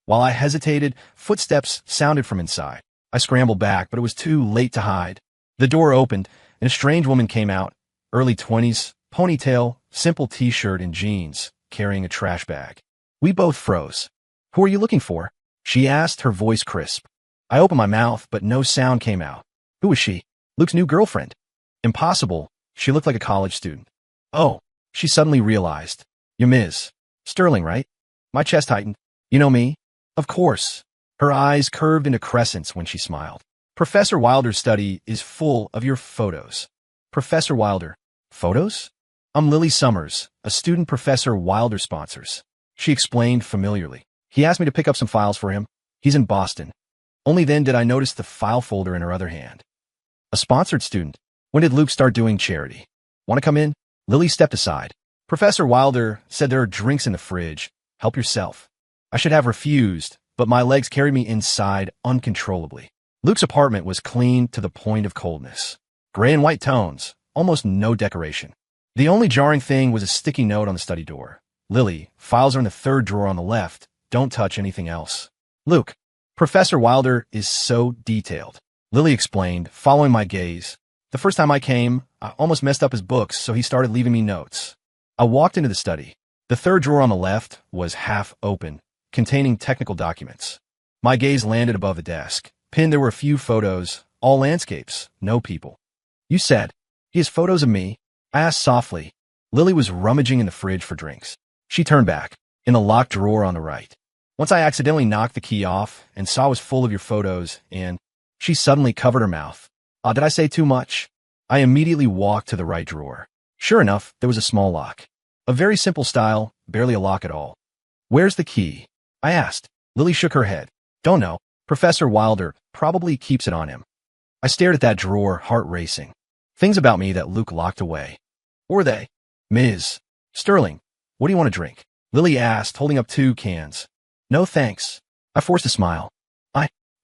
While I hesitated, footsteps sounded from inside. I scrambled back, but it was too late to hide. The door opened, and a strange woman came out, early 20s, ponytail, simple t-shirt and jeans, carrying a trash bag. We both froze. Who are you looking for? She asked, her voice crisp. I opened my mouth, but no sound came out. Who was she? Luke's new girlfriend. Impossible. She looked like a college student. Oh, she suddenly realized. You're Ms. Sterling, right? My chest tightened. You know me? Of course. Her eyes curved into crescents when she smiled. Professor Wilder's study is full of your photos. Professor Wilder. Photos? I'm Lily Summers, a student Professor Wilder sponsors. She explained familiarly. He asked me to pick up some files for him. He's in Boston. Only then did I notice the file folder in her other hand. A sponsored student. When did Luke start doing charity? Want to come in? Lily stepped aside. Professor Wilder said there are drinks in the fridge. Help yourself. I should have refused, but my legs carried me inside uncontrollably. Luke's apartment was clean to the point of coldness. Gray and white tones, almost no decoration. The only jarring thing was a sticky note on the study door. Lily, files are in the 3rd drawer on the left. Don't touch anything else. Luke, Professor Wilder is so detailed. Lily explained, following my gaze. The first time I came, I almost messed up his books, so he started leaving me notes. I walked into the study. The 3rd drawer on the left was half open, containing technical documents. My gaze landed above the desk. Pinned there were a few photos, all landscapes, no people. You said, he has photos of me? I asked softly. Lily was rummaging in the fridge for drinks. She turned back, in the locked drawer on the right. Once I accidentally knocked the key off and saw it was full of your photos, and she suddenly covered her mouth. Did I say too much? I immediately walked to the right drawer. Sure enough, there was a small lock. A very simple style, barely a lock at all. Where's the key? I asked. Lily shook her head. Don't know. Professor Wilder probably keeps it on him. I stared at that drawer, heart racing. Things about me that Luke locked away. Or they? Ms. Sterling, what do you want to drink? Lily asked, holding up 2 cans. No thanks. I forced a smile.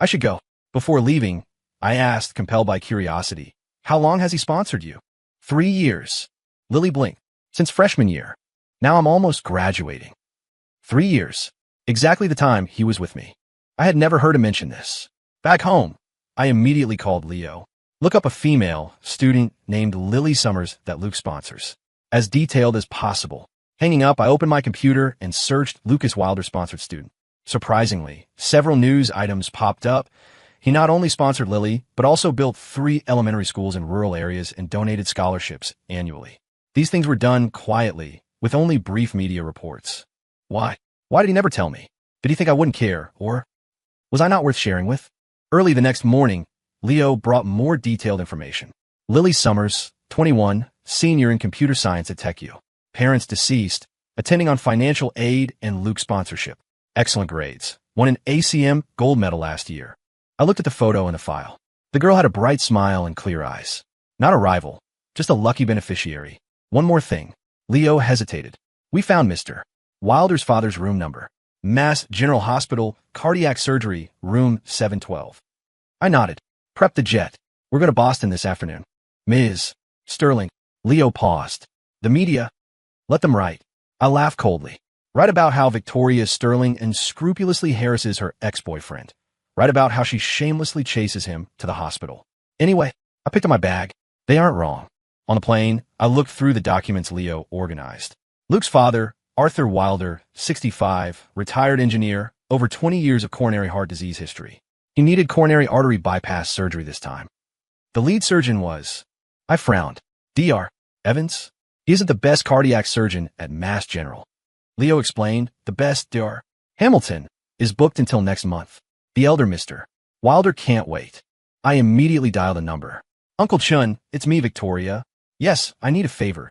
I should go. Before leaving, I asked, compelled by curiosity. How long has he sponsored you? 3 years. Lily blinked. Since freshman year. Now I'm almost graduating. 3 years. Exactly the time he was with me. I had never heard him mention this. Back home, I immediately called Leo. Look up a female student named Lily Summers that Luke sponsors. As detailed as possible. Hanging up, I opened my computer and searched Lucas Wilder-sponsored student. Surprisingly, several news items popped up. He not only sponsored Lily, but also built 3 elementary schools in rural areas and donated scholarships annually. These things were done quietly, with only brief media reports. Why? Why did he never tell me? Did he think I wouldn't care, or was I not worth sharing with? Early the next morning, Leo brought more detailed information. Lily Summers, 21, senior in computer science at TechU. Parents deceased, attending on financial aid and Luke sponsorship. Excellent grades. Won an ACM gold medal last year. I looked at the photo in the file. The girl had a bright smile and clear eyes. Not a rival, just a lucky beneficiary. One more thing. Leo hesitated. We found Mr. Wilder's father's room number. Mass General Hospital, cardiac surgery, room 712. I nodded. Prep the jet. We're going to Boston this afternoon. Ms. Sterling. Leo paused. The media. Let them write. I laughed coldly. Write about how Victoria Sterling unscrupulously harasses her ex-boyfriend. Write about how she shamelessly chases him to the hospital. Anyway, I picked up my bag. They aren't wrong. On the plane, I looked through the documents Leo organized. Luke's father, Arthur Wilder, 65, retired engineer, over 20 years of coronary heart disease history. He needed coronary artery bypass surgery this time. The lead surgeon was, I frowned, Dr. Evans. He isn't the best cardiac surgeon at Mass General. Leo explained, the best, Dr. Hamilton, is booked until next month. The elder Mr. Wilder can't wait. I immediately dialed a number. Uncle Chun, it's me, Victoria. Yes, I need a favor.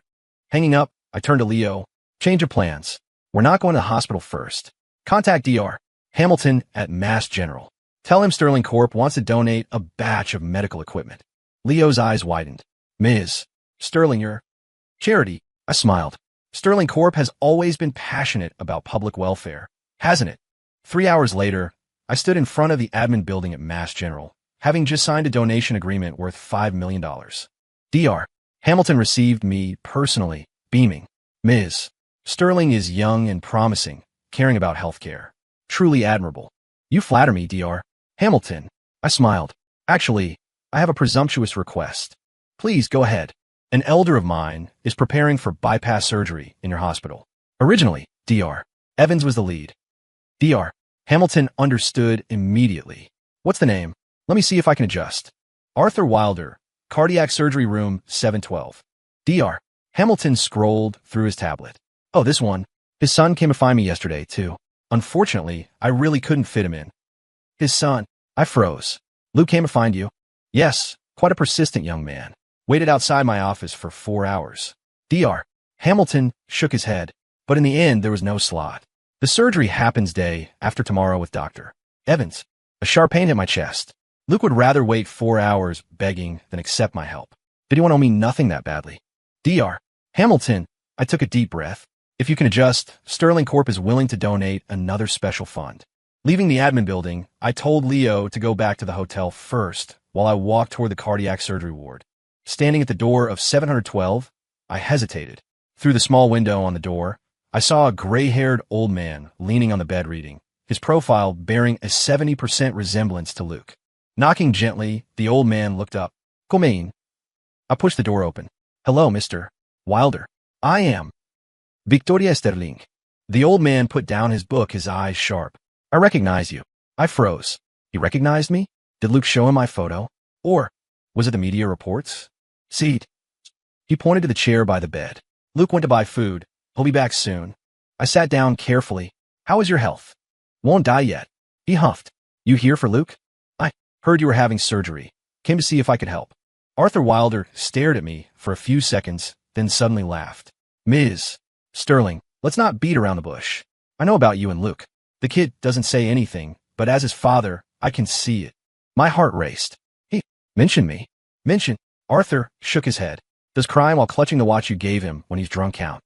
Hanging up, I turned to Leo. Change of plans. We're not going to the hospital first. Contact Dr. Hamilton at Mass General. Tell him Sterling Corp wants to donate a batch of medical equipment. Leo's eyes widened. Ms. Sterling, your charity. I smiled. Sterling Corp has always been passionate about public welfare, hasn't it? 3 hours later, I stood in front of the admin building at Mass General, having just signed a donation agreement worth $5 million. Dr. Hamilton received me personally, beaming. Ms. Sterling is young and promising, caring about healthcare. Truly admirable. You flatter me, Dr. Hamilton. I smiled. Actually, I have a presumptuous request. Please go ahead. An elder of mine is preparing for bypass surgery in your hospital. Originally, Dr. Evans was the lead. Dr. Hamilton understood immediately. What's the name? Let me see if I can adjust. Arthur Wilder, cardiac surgery room 712. Dr. Hamilton scrolled through his tablet. Oh, this one. His son came to find me yesterday, too. Unfortunately, I really couldn't fit him in. His son. I froze. Luke came to find you? Yes, quite a persistent young man. Waited outside my office for 4 hours. Dr. Hamilton shook his head, but in the end there was no slot. The surgery happens day after tomorrow with Dr. Evans. A sharp pain hit my chest. Luke would rather wait 4 hours begging than accept my help. Did he want to owe me nothing that badly? Dr. Hamilton, I took a deep breath. If you can adjust, Sterling Corp is willing to donate another special fund. Leaving the admin building, I told Leo to go back to the hotel first while I walked toward the cardiac surgery ward. Standing at the door of 712, I hesitated. Through the small window on the door, I saw a gray-haired old man leaning on the bed reading, his profile bearing a 70% resemblance to Luke. Knocking gently, the old man looked up. Come in. I pushed the door open. Hello, Mr. Wilder. I am Victoria Sterling. The old man put down his book, his eyes sharp. I recognize you. I froze. He recognized me? Did Luke show him my photo? Or was it the media reports? Seat. He pointed to the chair by the bed. Luke went to buy food. He'll be back soon. I sat down carefully. How is your health? Won't die yet. He huffed. You here for Luke? I heard you were having surgery. Came to see if I could help. Arthur Wilder stared at me for a few seconds, then suddenly laughed. Ms. Sterling, let's not beat around the bush. I know about you and Luke. The kid doesn't say anything, but as his father, I can see it. My heart raced. He mentioned me. Mention. Arthur shook his head. Does crying while clutching the watch you gave him when he's drunk count?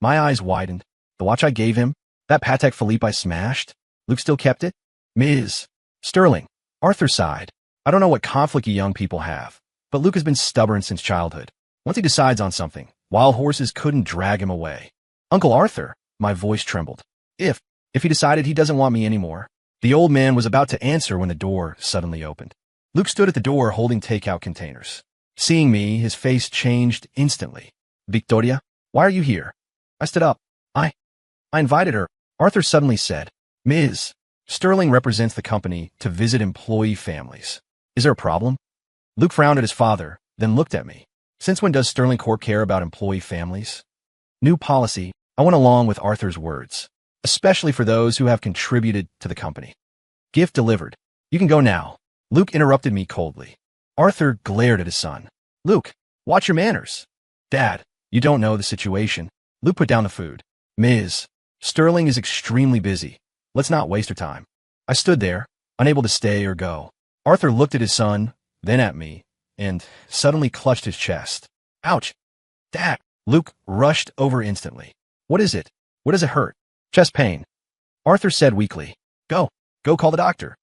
My eyes widened. The watch I gave him? That Patek Philippe I smashed? Luke still kept it? Ms. Sterling. Arthur sighed. I don't know what conflict you young people have, but Luke has been stubborn since childhood. Once he decides on something, wild horses couldn't drag him away. Uncle Arthur, my voice trembled. If he decided he doesn't want me anymore. The old man was about to answer when the door suddenly opened. Luke stood at the door holding takeout containers. Seeing me, his face changed instantly. Victoria, why are you here? I stood up. I invited her, Arthur suddenly said. Ms. Sterling represents the company to visit employee families. Is there a problem? Luke frowned at his father, then looked at me. Since when does Sterling Corp care about employee families? New policy. I went along with Arthur's words, especially for those who have contributed to the company. Gift delivered. You can go now. Luke interrupted me coldly. Arthur glared at his son. Luke, watch your manners. Dad, you don't know the situation. Luke put down the food. Ms. Sterling is extremely busy. Let's not waste her time. I stood there, unable to stay or go. Arthur looked at his son, then at me, and suddenly clutched his chest. Ouch! Dad! Luke rushed over instantly. What is it? What does it hurt? Chest pain. Arthur said weakly. Go call the doctor.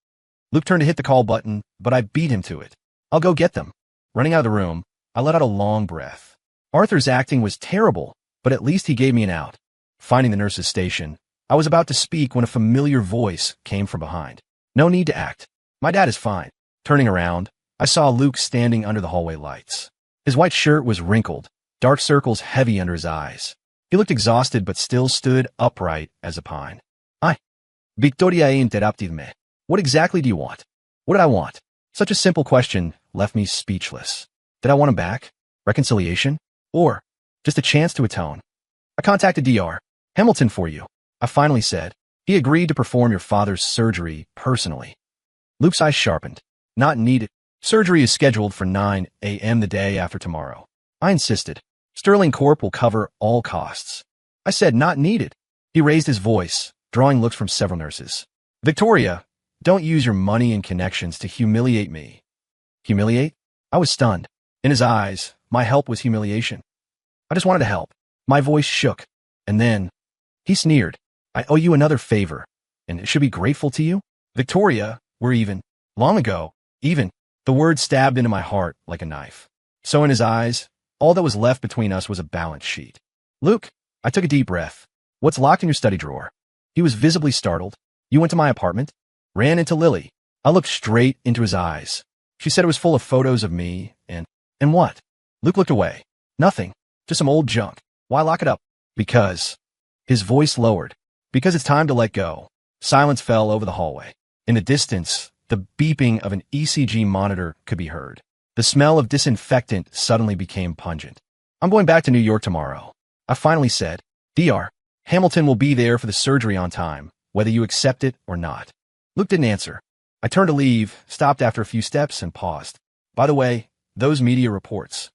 Luke turned to hit the call button, but I beat him to it. I'll go get them. Running out of the room, I let out a long breath. Arthur's acting was terrible, but at least he gave me an out. Finding the nurse's station, I was about to speak when a familiar voice came from behind. No need to act. My dad is fine. Turning around, I saw Luke standing under the hallway lights. His white shirt was wrinkled, dark circles heavy under his eyes. He looked exhausted but still stood upright as a pine. Victoria interrupted me. What exactly do you want? What did I want? Such a simple question left me speechless. Did I want him back? Reconciliation? Or just a chance to atone? I contacted Dr. Hamilton for you, I finally said. He agreed to perform your father's surgery personally. Luke's eyes sharpened. Not needed. Surgery is scheduled for 9 a.m. the day after tomorrow. I insisted. Sterling Corp will cover all costs. I said not needed. He raised his voice, drawing looks from several nurses. Victoria, don't use your money and connections to humiliate me. Humiliate? I was stunned. In his eyes, my help was humiliation. I just wanted to help. My voice shook. And then, he sneered. I owe you another favor, and it should be grateful to you? Victoria, we're even. Long ago, even. The word stabbed into my heart like a knife. So in his eyes, all that was left between us was a balance sheet. Luke, I took a deep breath. What's locked in your study drawer? He was visibly startled. You went to my apartment? Ran into Lily. I looked straight into his eyes. She said it was full of photos of me, and what? Luke looked away. Nothing. Just some old junk. Why lock it up? Because. His voice lowered. Because it's time to let go. Silence fell over the hallway. In the distance, the beeping of an ECG monitor could be heard. The smell of disinfectant suddenly became pungent. I'm going back to New York tomorrow. I finally said. Dr. Hamilton will be there for the surgery on time, whether you accept it or not. Luke didn't answer. I turned to leave, stopped after a few steps, and paused. By the way, those media reports.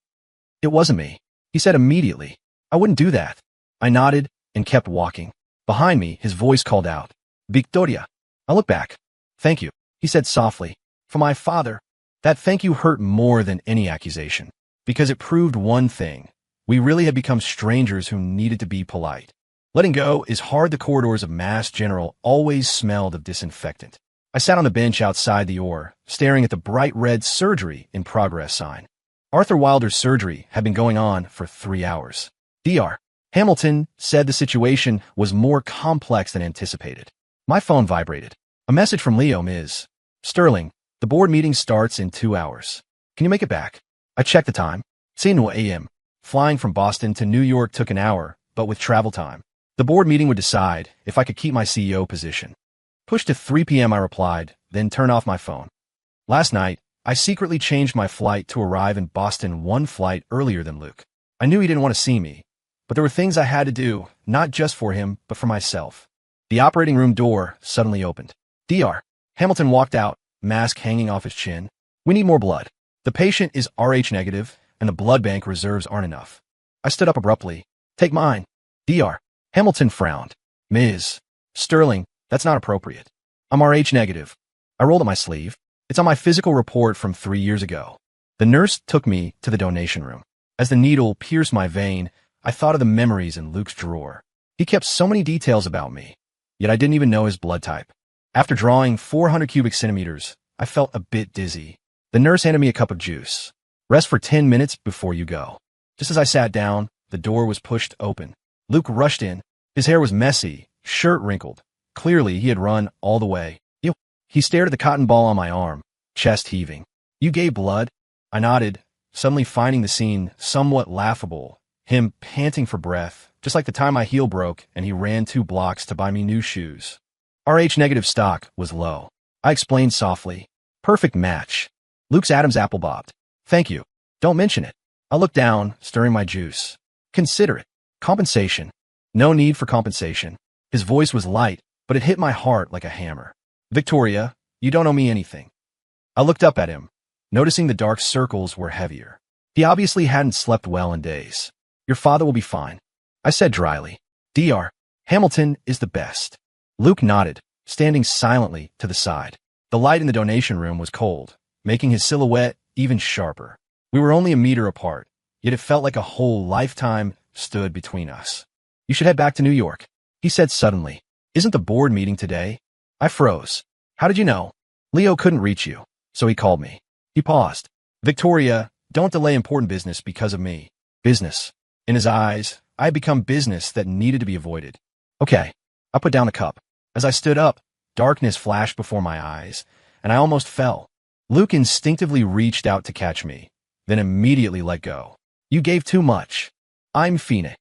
It wasn't me. He said immediately. I wouldn't do that. I nodded and kept walking. Behind me, his voice called out. Victoria. I looked back. Thank you, he said softly. For my father. That thank you hurt more than any accusation. Because it proved one thing. We really had become strangers who needed to be polite. Letting go is hard. The corridors of Mass General always smelled of disinfectant. I sat on the bench outside the OR, staring at the bright red surgery in progress sign. Arthur Wilder's surgery had been going on for 3 hours. Dr. Hamilton said the situation was more complex than anticipated. My phone vibrated. A message from Leo, Ms. Sterling. The board meeting starts in 2 hours. Can you make it back? I checked the time. 10 a.m. Flying from Boston to New York took an hour, but with travel time. The board meeting would decide if I could keep my CEO position. Push to 3 p.m. I replied, then turn off my phone. Last night, I secretly changed my flight to arrive in Boston 1 flight earlier than Luke. I knew he didn't want to see me, but there were things I had to do, not just for him, but for myself. The operating room door suddenly opened. Dr. Hamilton walked out, mask hanging off his chin. We need more blood. The patient is Rh negative, and the blood bank reserves aren't enough. I stood up abruptly. Take mine. Dr. Hamilton frowned. Ms. Sterling, That's not appropriate. I'm Rh negative. I rolled up my sleeve. It's on my physical report from 3 years ago. The nurse took me to the donation room. As the needle pierced my vein, I thought of the memories in Luke's drawer. He kept so many details about me, yet I didn't even know his blood type. After drawing 400 cubic centimeters, I felt a bit dizzy. The nurse handed me a cup of juice. Rest for 10 minutes before you go. Just as I sat down, the door was pushed open. Luke rushed in. His hair was messy, shirt wrinkled. Clearly, he had run all the way. He stared at the cotton ball on my arm, chest heaving. You gave blood? I nodded, suddenly finding the scene somewhat laughable. Him panting for breath, just like the time my heel broke and he ran 2 blocks to buy me new shoes. Rh negative stock was low. I explained softly. Perfect match. Luke's Adam's apple bobbed. Thank you. Don't mention it. I looked down, stirring my juice. Consider it. Compensation. No need for compensation. His voice was light, but it hit my heart like a hammer. Victoria, you don't owe me anything. I looked up at him, noticing the dark circles were heavier. He obviously hadn't slept well in days. Your father will be fine. I said dryly. Dr. Hamilton is the best. Luke nodded, standing silently to the side. The light in the donation room was cold, making his silhouette even sharper. We were only a meter apart, yet it felt like a whole lifetime stood between us. You should head back to New York, he said suddenly. Isn't the board meeting today? I froze. How did you know? Leo couldn't reach you, so he called me. He paused. Victoria, don't delay important business because of me. Business. In his eyes, I had become business that needed to be avoided. Okay. I put down the cup. As I stood up, darkness flashed before my eyes, and I almost fell. Luke instinctively reached out to catch me, then immediately let go. You gave too much. I'm Phoenix.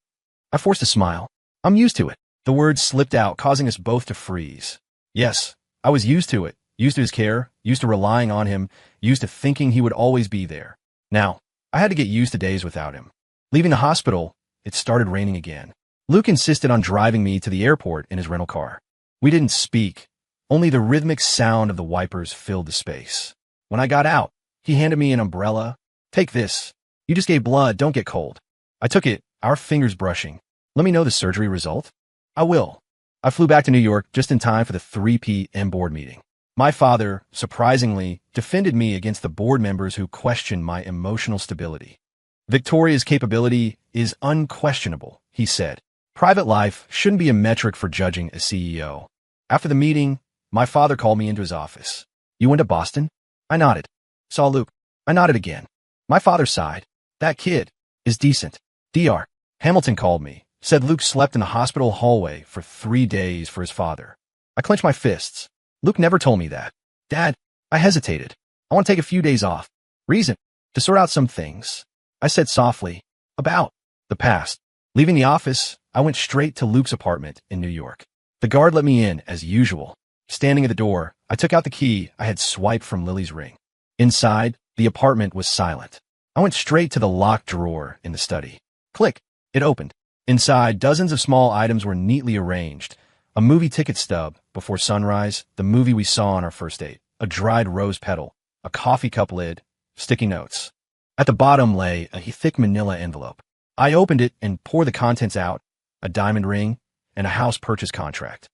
I forced a smile. I'm used to it. The words slipped out, causing us both to freeze. Yes, I was used to it, used to his care, used to relying on him, used to thinking he would always be there. Now, I had to get used to days without him. Leaving the hospital, it started raining again. Luke insisted on driving me to the airport in his rental car. We didn't speak. Only the rhythmic sound of the wipers filled the space. When I got out, he handed me an umbrella. Take this. You just gave blood, don't get cold. I took it, our fingers brushing. Let me know the surgery result. I will. I flew back to New York just in time for the 3 p.m. board meeting. My father, surprisingly, defended me against the board members who questioned my emotional stability. Victoria's capability is unquestionable, he said. Private life shouldn't be a metric for judging a CEO. After the meeting, my father called me into his office. You went to Boston? I nodded. Saw Luke. I nodded again. My father sighed. That kid is decent. Dr. Hamilton called me. Said Luke slept in the hospital hallway for 3 days for his father. I clenched my fists. Luke never told me that. Dad, I hesitated. I want to take a few days off. Reason, to sort out some things. I said softly, about the past. Leaving the office, I went straight to Luke's apartment in New York. The guard let me in, as usual. Standing at the door, I took out the key I had swiped from Lily's ring. Inside, the apartment was silent. I went straight to the locked drawer in the study. Click. It opened. Inside, dozens of small items were neatly arranged. A movie ticket stub, Before Sunrise, the movie we saw on our first date, a dried rose petal, a coffee cup lid, sticky notes. At the bottom lay a thick manila envelope. I opened it and poured the contents out, a diamond ring, and a house purchase contract.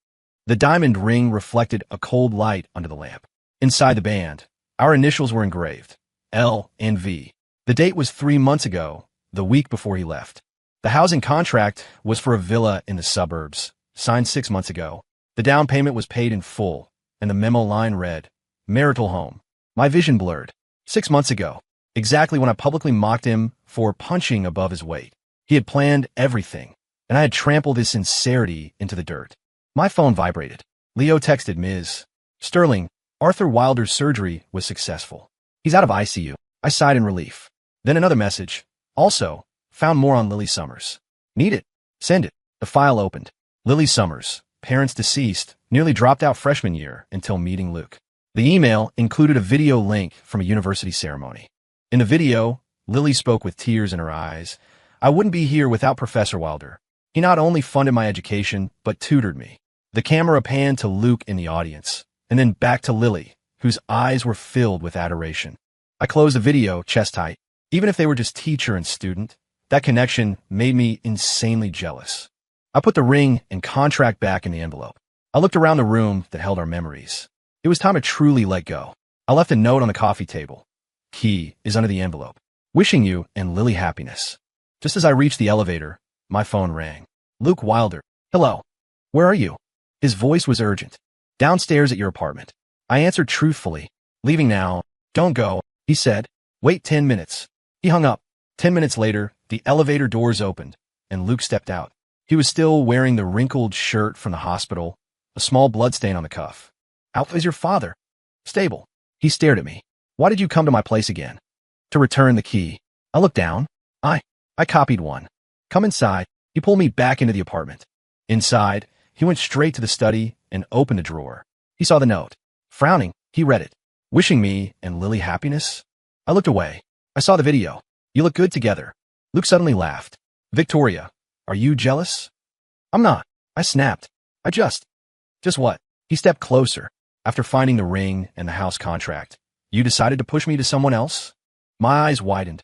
The diamond ring reflected a cold light under the lamp. Inside the band, our initials were engraved, L and V. The date was 3 months ago, the week before he left. The housing contract was for a villa in the suburbs, signed 6 months ago. The down payment was paid in full, and the memo line read, marital home. My vision blurred. 6 months ago, exactly when I publicly mocked him for punching above his weight. He had planned everything, and I had trampled his sincerity into the dirt. My phone vibrated. Leo texted Ms. Sterling, Arthur Wilder's surgery was successful. He's out of ICU. I sighed in relief. Then another message. Also, found more on Lily Summers. Need it? Send it. The file opened. Lily Summers, parents deceased, nearly dropped out freshman year until meeting Luke. The email included a video link from a university ceremony. In the video, Lily spoke with tears in her eyes. I wouldn't be here without Professor Wilder. He not only funded my education, but tutored me. The camera panned to Luke in the audience, and then back to Lily, whose eyes were filled with adoration. I closed the video chest tight. Even if they were just teacher and student, that connection made me insanely jealous. I put the ring and contract back in the envelope. I looked around the room that held our memories. It was time to truly let go. I left a note on the coffee table. Key is under the envelope. Wishing you and Lily happiness. Just as I reached the elevator, my phone rang. Luke Wilder. Hello. Where are you? His voice was urgent. Downstairs at your apartment. I answered truthfully. Leaving now. Don't go, he said. Wait 10 minutes. He hung up. 10 minutes later, the elevator doors opened, and Luke stepped out. He was still wearing the wrinkled shirt from the hospital, a small bloodstain on the cuff. How is your father? Stable. He stared at me. Why did you come to my place again? To return the key. I looked down. I copied one. Come inside. He pulled me back into the apartment. Inside, he went straight to the study and opened a drawer. He saw the note. Frowning, he read it. Wishing me and Lily happiness? I looked away. I saw the video. You look good together. Luke suddenly laughed. Victoria, are you jealous? I'm not. I snapped. Just what? He stepped closer. After finding the ring and the house contract, you decided to push me to someone else? My eyes widened.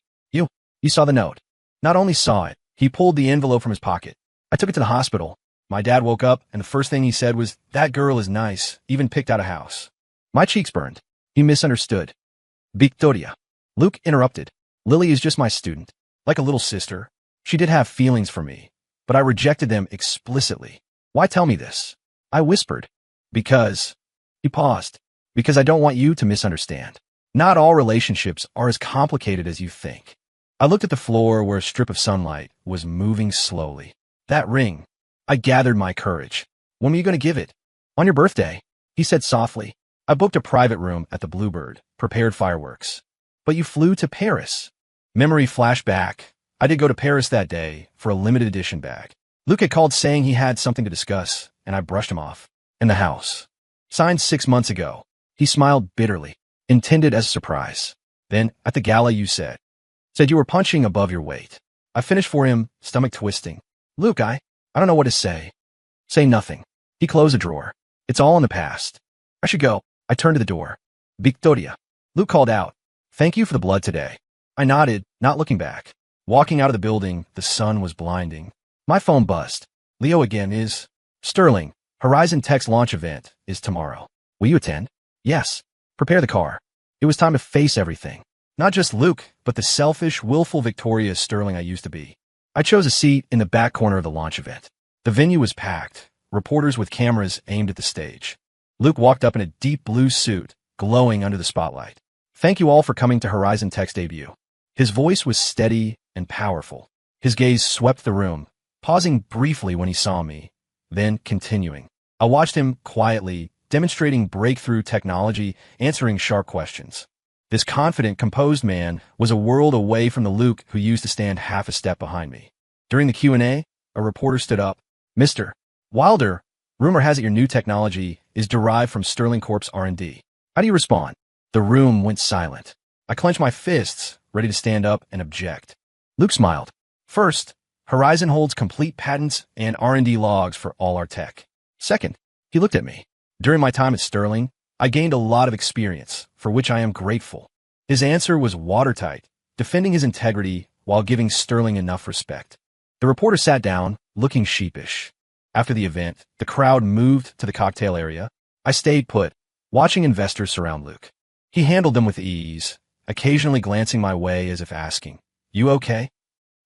You saw the note. Not only saw it, he pulled the envelope from his pocket. I took it to the hospital. My dad woke up, and the first thing he said was, that girl is nice, even picked out a house. My cheeks burned. He misunderstood. Victoria. Luke interrupted. Lily is just my student. Like a little sister. She did have feelings for me, but I rejected them explicitly. Why tell me this? I whispered. Because. He paused. Because I don't want you to misunderstand. Not all relationships are as complicated as you think. I looked at the floor where a strip of sunlight was moving slowly. That ring. I gathered my courage. When were you going to give it? On your birthday, he said softly. I booked a private room at the Bluebird, prepared fireworks. But you flew to Paris. Memory flashed back. I did go to Paris that day for a limited edition bag. Luke had called saying he had something to discuss, and I brushed him off. In the house. Signed 6 months ago. He smiled bitterly, intended as a surprise. Then, at the gala you said you were punching above your weight. I finished for him, stomach twisting. Luke, I don't know what to say. Say nothing. He closed a drawer. It's all in the past. I should go. I turned to the door. Victoria. Luke called out. Thank you for the blood today. I nodded, not looking back. Walking out of the building, the sun was blinding. My phone buzzed. Leo again is. Sterling. Horizon Tech's launch event is tomorrow. Will you attend? Yes. Prepare the car. It was time to face everything. Not just Luke, but the selfish, willful Victoria Sterling I used to be. I chose a seat in the back corner of the launch event. The venue was packed, reporters with cameras aimed at the stage. Luke walked up in a deep blue suit, glowing under the spotlight. Thank you all for coming to Horizon Tech's debut. His voice was steady and powerful. His gaze swept the room, pausing briefly when he saw me, then continuing. I watched him quietly, demonstrating breakthrough technology, answering sharp questions. This confident, composed man was a world away from the Luke who used to stand half a step behind me. During the Q&A, a reporter stood up. Mr. Wilder, rumor has it your new technology is derived from Sterling Corp's R&D. How do you respond? The room went silent. I clenched my fists, ready to stand up and object. Luke smiled. First, Horizon holds complete patents and R&D logs for all our tech. Second, he looked at me. During my time at Sterling, I gained a lot of experience, for which I am grateful. His answer was watertight, defending his integrity while giving Sterling enough respect. The reporter sat down, looking sheepish. After the event, the crowd moved to the cocktail area. I stayed put, watching investors surround Luke. He handled them with ease, occasionally glancing my way as if asking, You okay?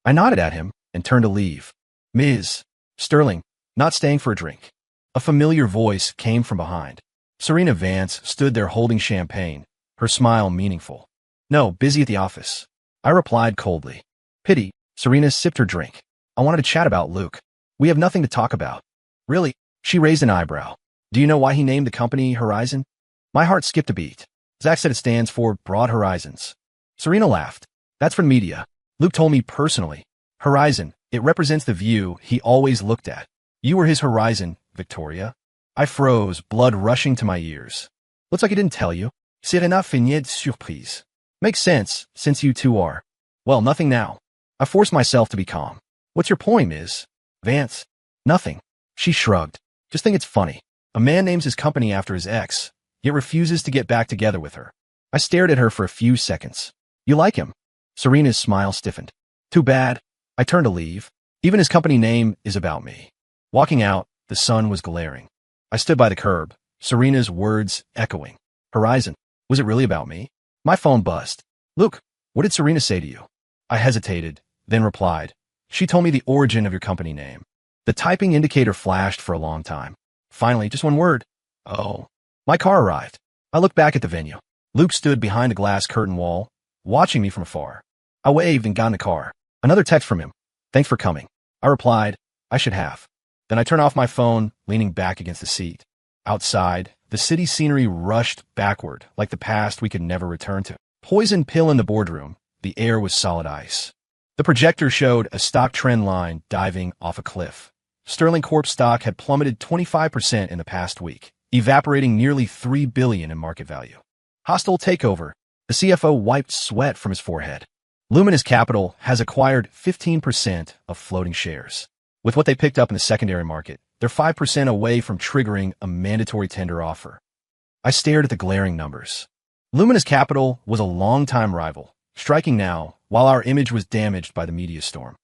I nodded at him and turned to leave. Ms. Sterling, not staying for a drink. A familiar voice came from behind. Serena Vance stood there holding champagne, her smile meaningful. No, busy at the office. I replied coldly. Pity. Serena sipped her drink. I wanted to chat about Luke. We have nothing to talk about. Really? She raised an eyebrow. Do you know why he named the company Horizon? My heart skipped a beat. Zach said it stands for Broad Horizons. Serena laughed. That's for the media. Luke told me personally. Horizon, it represents the view he always looked at. You were his horizon, Victoria. I froze, blood rushing to my ears. Looks like he didn't tell you. Serena finit de surprise. Makes sense, since you two are. Well, nothing now. I forced myself to be calm. What's your point, Ms. Vance? Nothing. She shrugged. Just think it's funny. A man names his company after his ex, yet refuses to get back together with her. I stared at her for a few seconds. You like him? Serena's smile stiffened. Too bad. I turned to leave. Even his company name is about me. Walking out, the sun was glaring. I stood by the curb, Serena's words echoing. Horizon, was it really about me? My phone buzzed. Luke, what did Serena say to you? I hesitated, then replied. She told me the origin of your company name. The typing indicator flashed for a long time. Finally, just one word. Oh. My car arrived. I looked back at the venue. Luke stood behind a glass curtain wall, watching me from afar. I waved and got in the car. Another text from him. Thanks for coming. I replied, I should have. Then I turned off my phone, leaning back against the seat. Outside, the city scenery rushed backward like the past we could never return to. Poison pill in the boardroom. The air was solid ice. The projector showed a stock trend line diving off a cliff. Sterling Corp stock had plummeted 25% in the past week, evaporating nearly $3 billion in market value. Hostile takeover. The CFO wiped sweat from his forehead. Luminous Capital has acquired 15% of floating shares. With what they picked up in the secondary market, they're 5% away from triggering a mandatory tender offer. I stared at the glaring numbers. Luminous Capital was a longtime rival, striking now while our image was damaged by the media storm.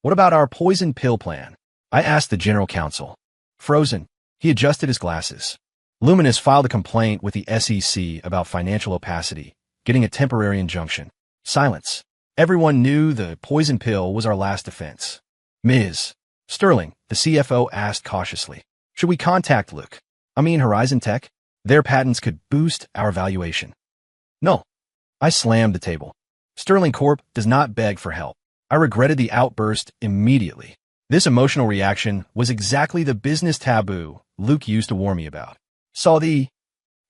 What about our poison pill plan? I asked the general counsel. Frozen. He adjusted his glasses. Luminous filed a complaint with the SEC about financial opacity, getting a temporary injunction. Silence. Everyone knew the poison pill was our last defense. Ms. Sterling, the CFO asked cautiously. Should we contact Horizon Tech? Their patents could boost our valuation. No. I slammed the table. Sterling Corp does not beg for help. I regretted the outburst immediately. This emotional reaction was exactly the business taboo Luke used to warn me about. I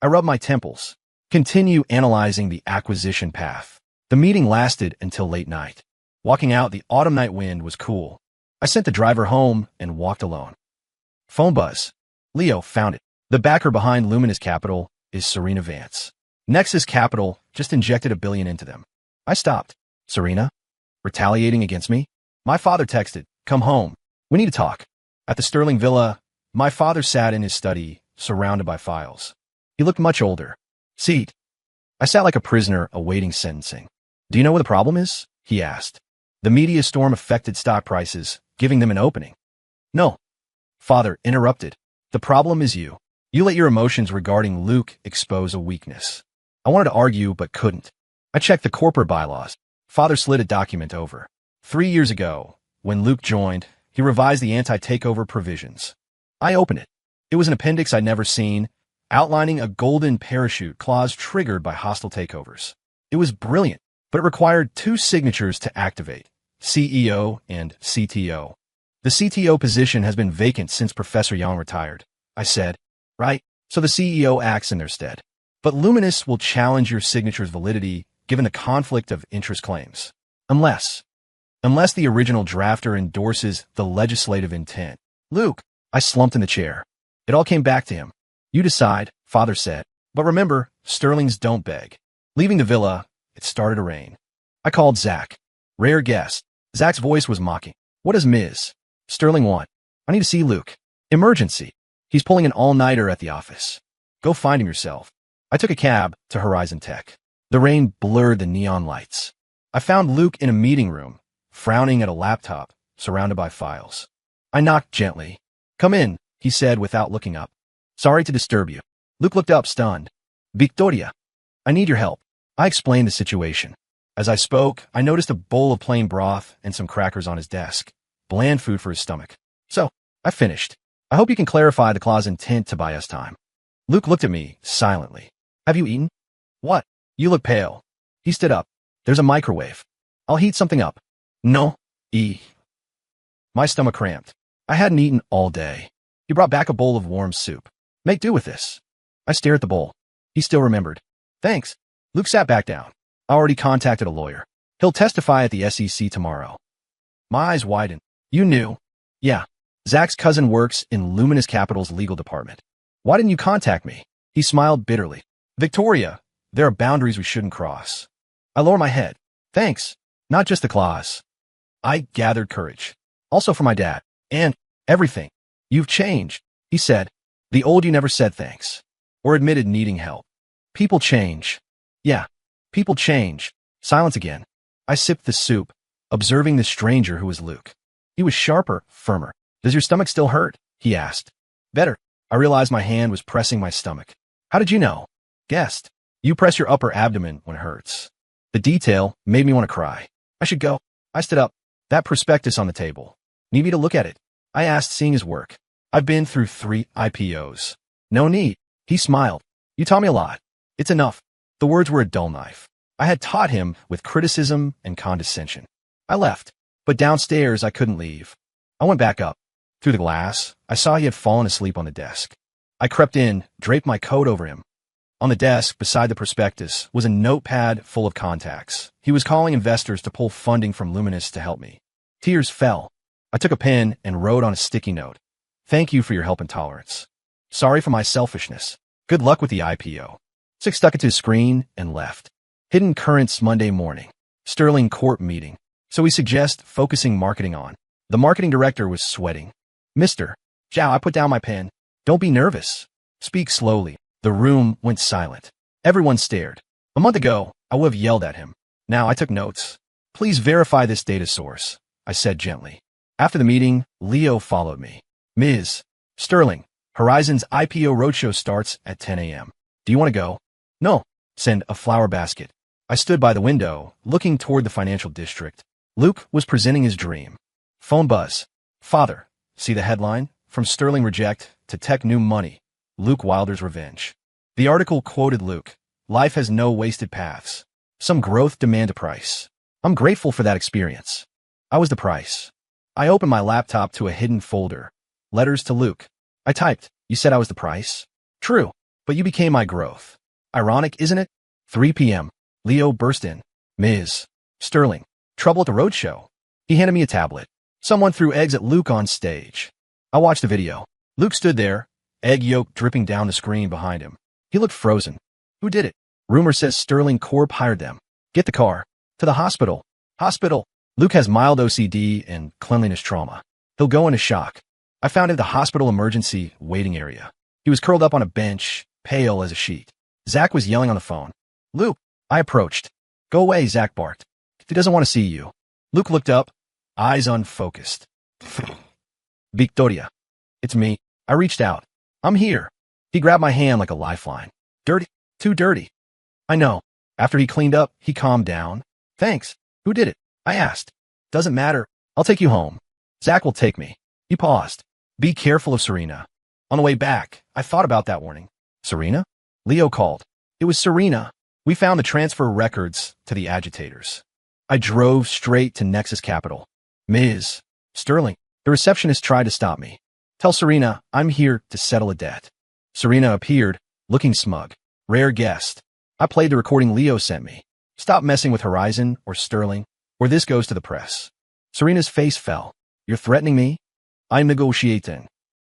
rubbed my temples. Continue analyzing the acquisition path. The meeting lasted until late night. Walking out, the autumn night wind was cool. I sent the driver home and walked alone. Phone buzz. Leo found it. The backer behind Luminous Capital is Serena Vance. Nexus Capital just injected $1 billion into them. I stopped. Serena? Retaliating against me? My father texted, come home. We need to talk. At the Sterling Villa, my father sat in his study, surrounded by files. He looked much older. Seat. I sat like a prisoner awaiting sentencing. Do you know what the problem is? He asked. The media storm affected stock prices, giving them an opening. No. Father interrupted. The problem is you. You let your emotions regarding Luke expose a weakness. I wanted to argue, but couldn't. I checked the corporate bylaws. Father slid a document over. 3 years ago, when Luke joined, he revised the anti-takeover provisions. I opened it. It was an appendix I'd never seen, outlining a golden parachute clause triggered by hostile takeovers. It was brilliant, but it required 2 signatures to activate, CEO and CTO. The CTO position has been vacant since Professor Yang retired. I said, right, so the CEO acts in their stead. But Luminous will challenge your signature's validity given the conflict of interest claims. Unless the original drafter endorses the legislative intent. Luke, I slumped in the chair. It all came back to him. You decide, Father said. But remember, Sterlings don't beg. Leaving the villa, it started to rain. I called Zach. Rare guest. Zach's voice was mocking. What does Ms. Sterling want? I need to see Luke. Emergency. He's pulling an all-nighter at the office. Go find him yourself. I took a cab to Horizon Tech. The rain blurred the neon lights. I found Luke in a meeting room, frowning at a laptop, surrounded by files. I knocked gently. Come in, he said without looking up. Sorry to disturb you. Luke looked up, stunned. Victoria, I need your help. I explained the situation. As I spoke, I noticed a bowl of plain broth and some crackers on his desk. Bland food for his stomach. So, I finished. I hope you can clarify the clause intent to buy us time. Luke looked at me silently. Have you eaten? What? You look pale. He stood up. There's a microwave. I'll heat something up. No. My stomach cramped. I hadn't eaten all day. He brought back a bowl of warm soup. Make do with this. I stared at the bowl. He still remembered. Thanks. Luke sat back down. I already contacted a lawyer. He'll testify at the SEC tomorrow. My eyes widened. You knew? Yeah. Zach's cousin works in Luminous Capital's legal department. Why didn't you contact me? He smiled bitterly. Victoria, there are boundaries we shouldn't cross. I lowered my head. Thanks. Not just the clause. I gathered courage. Also for my dad. And everything. You've changed, he said. The old you never said thanks. Or admitted needing help. People change. Yeah. People change. Silence again. I sipped the soup, observing the stranger who was Luke. He was sharper, firmer. Does your stomach still hurt? He asked. Better. I realized my hand was pressing my stomach. How did you know? Guessed. You press your upper abdomen when it hurts. The detail made me want to cry. I should go. I stood up. That prospectus on the table. Need me to look at it? I asked, seeing his work. I've been through 3 IPOs. No need. He smiled. You taught me a lot. It's enough. The words were a dull knife. I had taught him with criticism and condescension. I left, but downstairs I couldn't leave. I went back up. Through the glass, I saw he had fallen asleep on the desk. I crept in, draped my coat over him. On the desk, beside the prospectus, was a notepad full of contacts. He was calling investors to pull funding from Luminous to help me. Tears fell. I took a pen and wrote on a sticky note. Thank you for your help and tolerance. Sorry for my selfishness. Good luck with the IPO. Six stuck it to his screen and left. Hidden Currents Monday morning. Sterling Corp meeting. So we suggest focusing marketing on. The marketing director was sweating. Mr. Zhao, I put down my pen. Don't be nervous. Speak slowly. The room went silent. Everyone stared. A month ago, I would have yelled at him. Now I took notes. Please verify this data source, I said gently. After the meeting, Leo followed me. Ms. Sterling, Horizon's IPO roadshow starts at 10 a.m. Do you want to go? No. Send a flower basket. I stood by the window, looking toward the financial district. Luke was presenting his dream. Phone buzz. Father, see the headline? From Sterling Reject to Tech New Money. Luke Wilder's Revenge. The article quoted Luke. Life has no wasted paths. Some growth demand a price. I'm grateful for that experience. I was the price. I opened my laptop to a hidden folder. Letters to Luke. I typed, you said I was the price? True, but you became my growth. Ironic, isn't it? 3 p.m. Leo burst in. Ms. Sterling. Trouble at the roadshow. He handed me a tablet. Someone threw eggs at Luke on stage. I watched the video. Luke stood there, egg yolk dripping down the screen behind him. He looked frozen. Who did it? Rumor says Sterling Corp hired them. Get the car. To the hospital. Hospital. Luke has mild OCD and cleanliness trauma. He'll go into shock. I found him at the hospital emergency waiting area. He was curled up on a bench, pale as a sheet. Zach was yelling on the phone. Luke. I approached. Go away, Zach barked. He doesn't want to see you. Luke looked up, eyes unfocused. Victoria. It's me. I reached out. I'm here. He grabbed my hand like a lifeline. Dirty? Too dirty. I know. After he cleaned up, he calmed down. Thanks. Who did it? I asked. Doesn't matter. I'll take you home. Zach will take me. He paused. Be careful of Serena. On the way back, I thought about that warning. Serena? Leo called. It was Serena. We found the transfer records to the agitators. I drove straight to Nexus Capital. Ms. Sterling, the receptionist tried to stop me. Tell Serena I'm here to settle a debt. Serena appeared, looking smug. Rare guest. I played the recording Leo sent me. Stop messing with Horizon or Sterling, or this goes to the press. Serena's face fell. You're threatening me? I'm negotiating.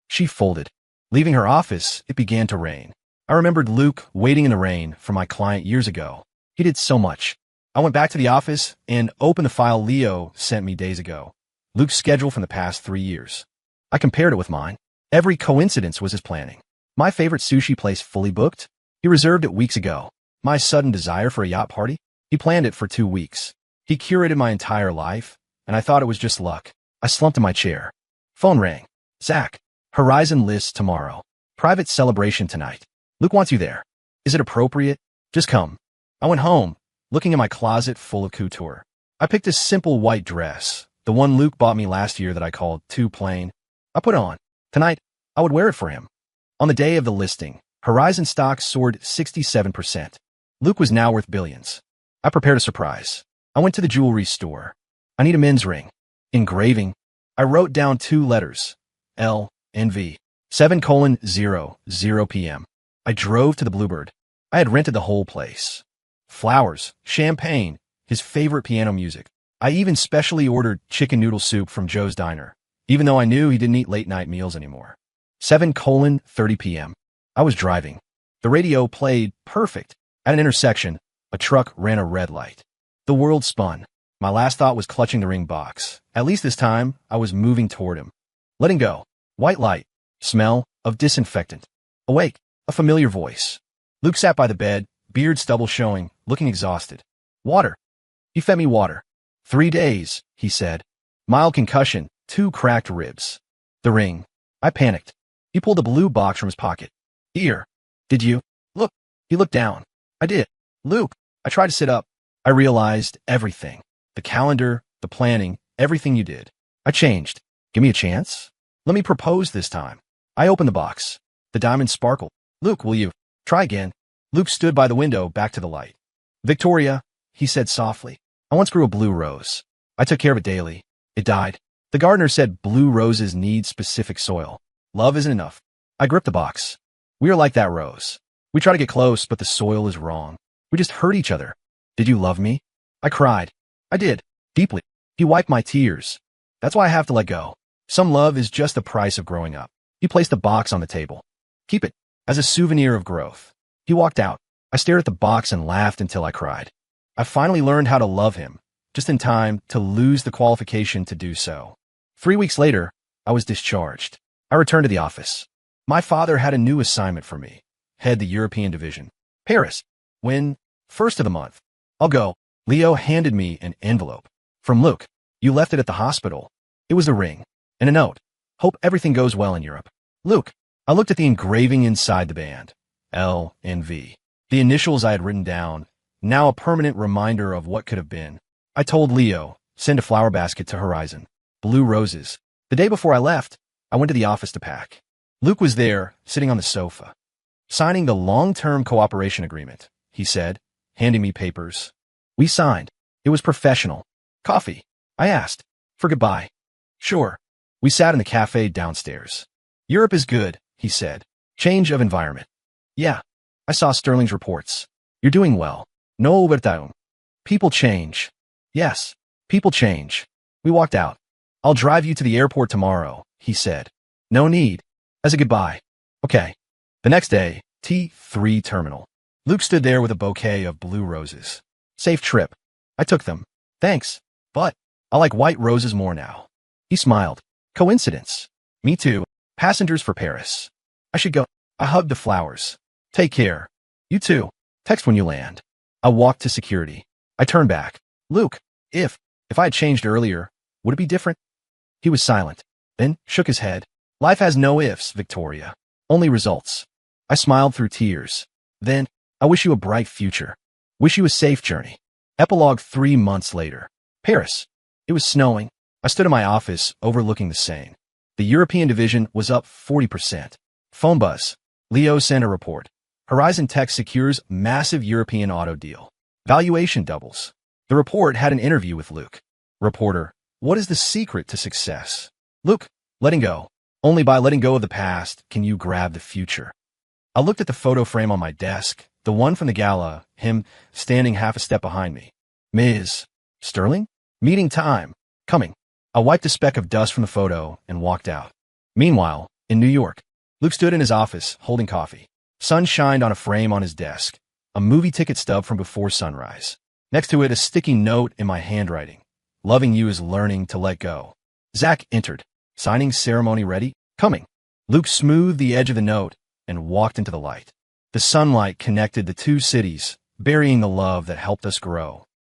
She folded. Leaving her office, it began to rain. I remembered Luke waiting in the rain for my client years ago. He did so much. I went back to the office and opened the file Leo sent me days ago. Luke's schedule from the past 3 years. I compared it with mine. Every coincidence was his planning. My favorite sushi place fully booked. He reserved it weeks ago. My sudden desire for a yacht party. He planned it for 2 weeks. He curated my entire life, and I thought it was just luck. I slumped in my chair. Phone rang. Zach. Horizon lists tomorrow. Private celebration tonight. Luke wants you there. Is it appropriate? Just come. I went home, looking in my closet full of couture. I picked a simple white dress, the one Luke bought me last year that I called too plain. I put it on. Tonight, I would wear it for him. On the day of the listing, Horizon stock soared 67%. Luke was now worth billions. I prepared a surprise. I went to the jewelry store. I need a men's ring. Engraving. I wrote down 2 letters. L and V. 7:00 p.m. I drove to the Bluebird. I had rented the whole place. Flowers, champagne, his favorite piano music. I even specially ordered chicken noodle soup from Joe's Diner, even though I knew he didn't eat late-night meals anymore. 7:30 p.m. I was driving. The radio played perfect. At an intersection, a truck ran a red light. The world spun. My last thought was clutching the ring box. At least this time, I was moving toward him. Letting go. White light. Smell of disinfectant. Awake. A familiar voice. Luke sat by the bed, beard stubble showing, looking exhausted. Water. He fed me water. 3 days, he said. Mild concussion, 2 cracked ribs. The ring. I panicked. He pulled a blue box from his pocket. Here. Did you? Look. He looked down. I did. Luke. I tried to sit up. I realized everything. The calendar, the planning, everything you did. I changed. Give me a chance? Let me propose this time. I opened the box. The diamond sparkled. Luke, will you? Try again. Luke stood by the window, back to the light. Victoria, he said softly, I once grew a blue rose. I took care of it daily. It died. The gardener said blue roses need specific soil. Love isn't enough. I gripped the box. We are like that rose. We try to get close, but the soil is wrong. We just hurt each other. Did you love me? I cried. I did. Deeply. He wiped my tears. That's why I have to let go. Some love is just the price of growing up. He placed the box on the table. Keep it, as a souvenir of growth. He walked out. I stared at the box and laughed until I cried. I finally learned how to love him, just in time to lose the qualification to do so. 3 weeks later, I was discharged. I returned to the office. My father had a new assignment for me. Head the European division. Paris. When? First of the month. I'll go. Leo handed me an envelope. From Luke. You left it at the hospital. It was a ring. And a note. Hope everything goes well in Europe. Luke. I looked at the engraving inside the band. L and V. The initials I had written down. Now a permanent reminder of what could have been. I told Leo, send a flower basket to Horizon. Blue roses. The day before I left, I went to the office to pack. Luke was there, sitting on the sofa. Signing the long-term cooperation agreement, he said, handing me papers. We signed. It was professional. Coffee? I asked. For goodbye. Sure. We sat in the cafe downstairs. Europe is good, he said. Change of environment. Yeah. I saw Sterling's reports. You're doing well. No overtime. People change. Yes. People change. We walked out. I'll drive you to the airport tomorrow, he said. No need. As a goodbye. Okay. The next day, T3 terminal. Luke stood there with a bouquet of blue roses. Safe trip. I took them. Thanks. But I like white roses more now. He smiled. Coincidence. Me too. Passengers for Paris. I should go. I hugged the flowers. Take care. You too. Text when you land. I walked to security. I turned back. Luke, if I had changed earlier, would it be different? He was silent, then shook his head. Life has no ifs, Victoria. Only results. I smiled through tears. Then, I wish you a bright future. Wish you a safe journey. Epilogue 3 months later. Paris. It was snowing. I stood in my office, overlooking the Seine. The European division was up 40%. Phone buzz. Leo sent a report. Horizon Tech secures massive European auto deal. Valuation doubles. The report had an interview with Luke. Reporter. What is the secret to success? Luke. Letting go. Only by letting go of the past can you grab the future. I looked at the photo frame on my desk, the one from the gala, him standing half a step behind me. Ms. Sterling? Meeting time. Coming. I wiped a speck of dust from the photo and walked out. Meanwhile, in New York, Luke stood in his office, holding coffee. Sun shined on a frame on his desk, a movie ticket stub from before sunrise. Next to it, a sticky note in my handwriting. Loving you is learning to let go. Zach entered. Signing ceremony ready? Coming. Luke smoothed the edge of the note and walked into the light. The sunlight connected the two cities, burying the love that helped us grow.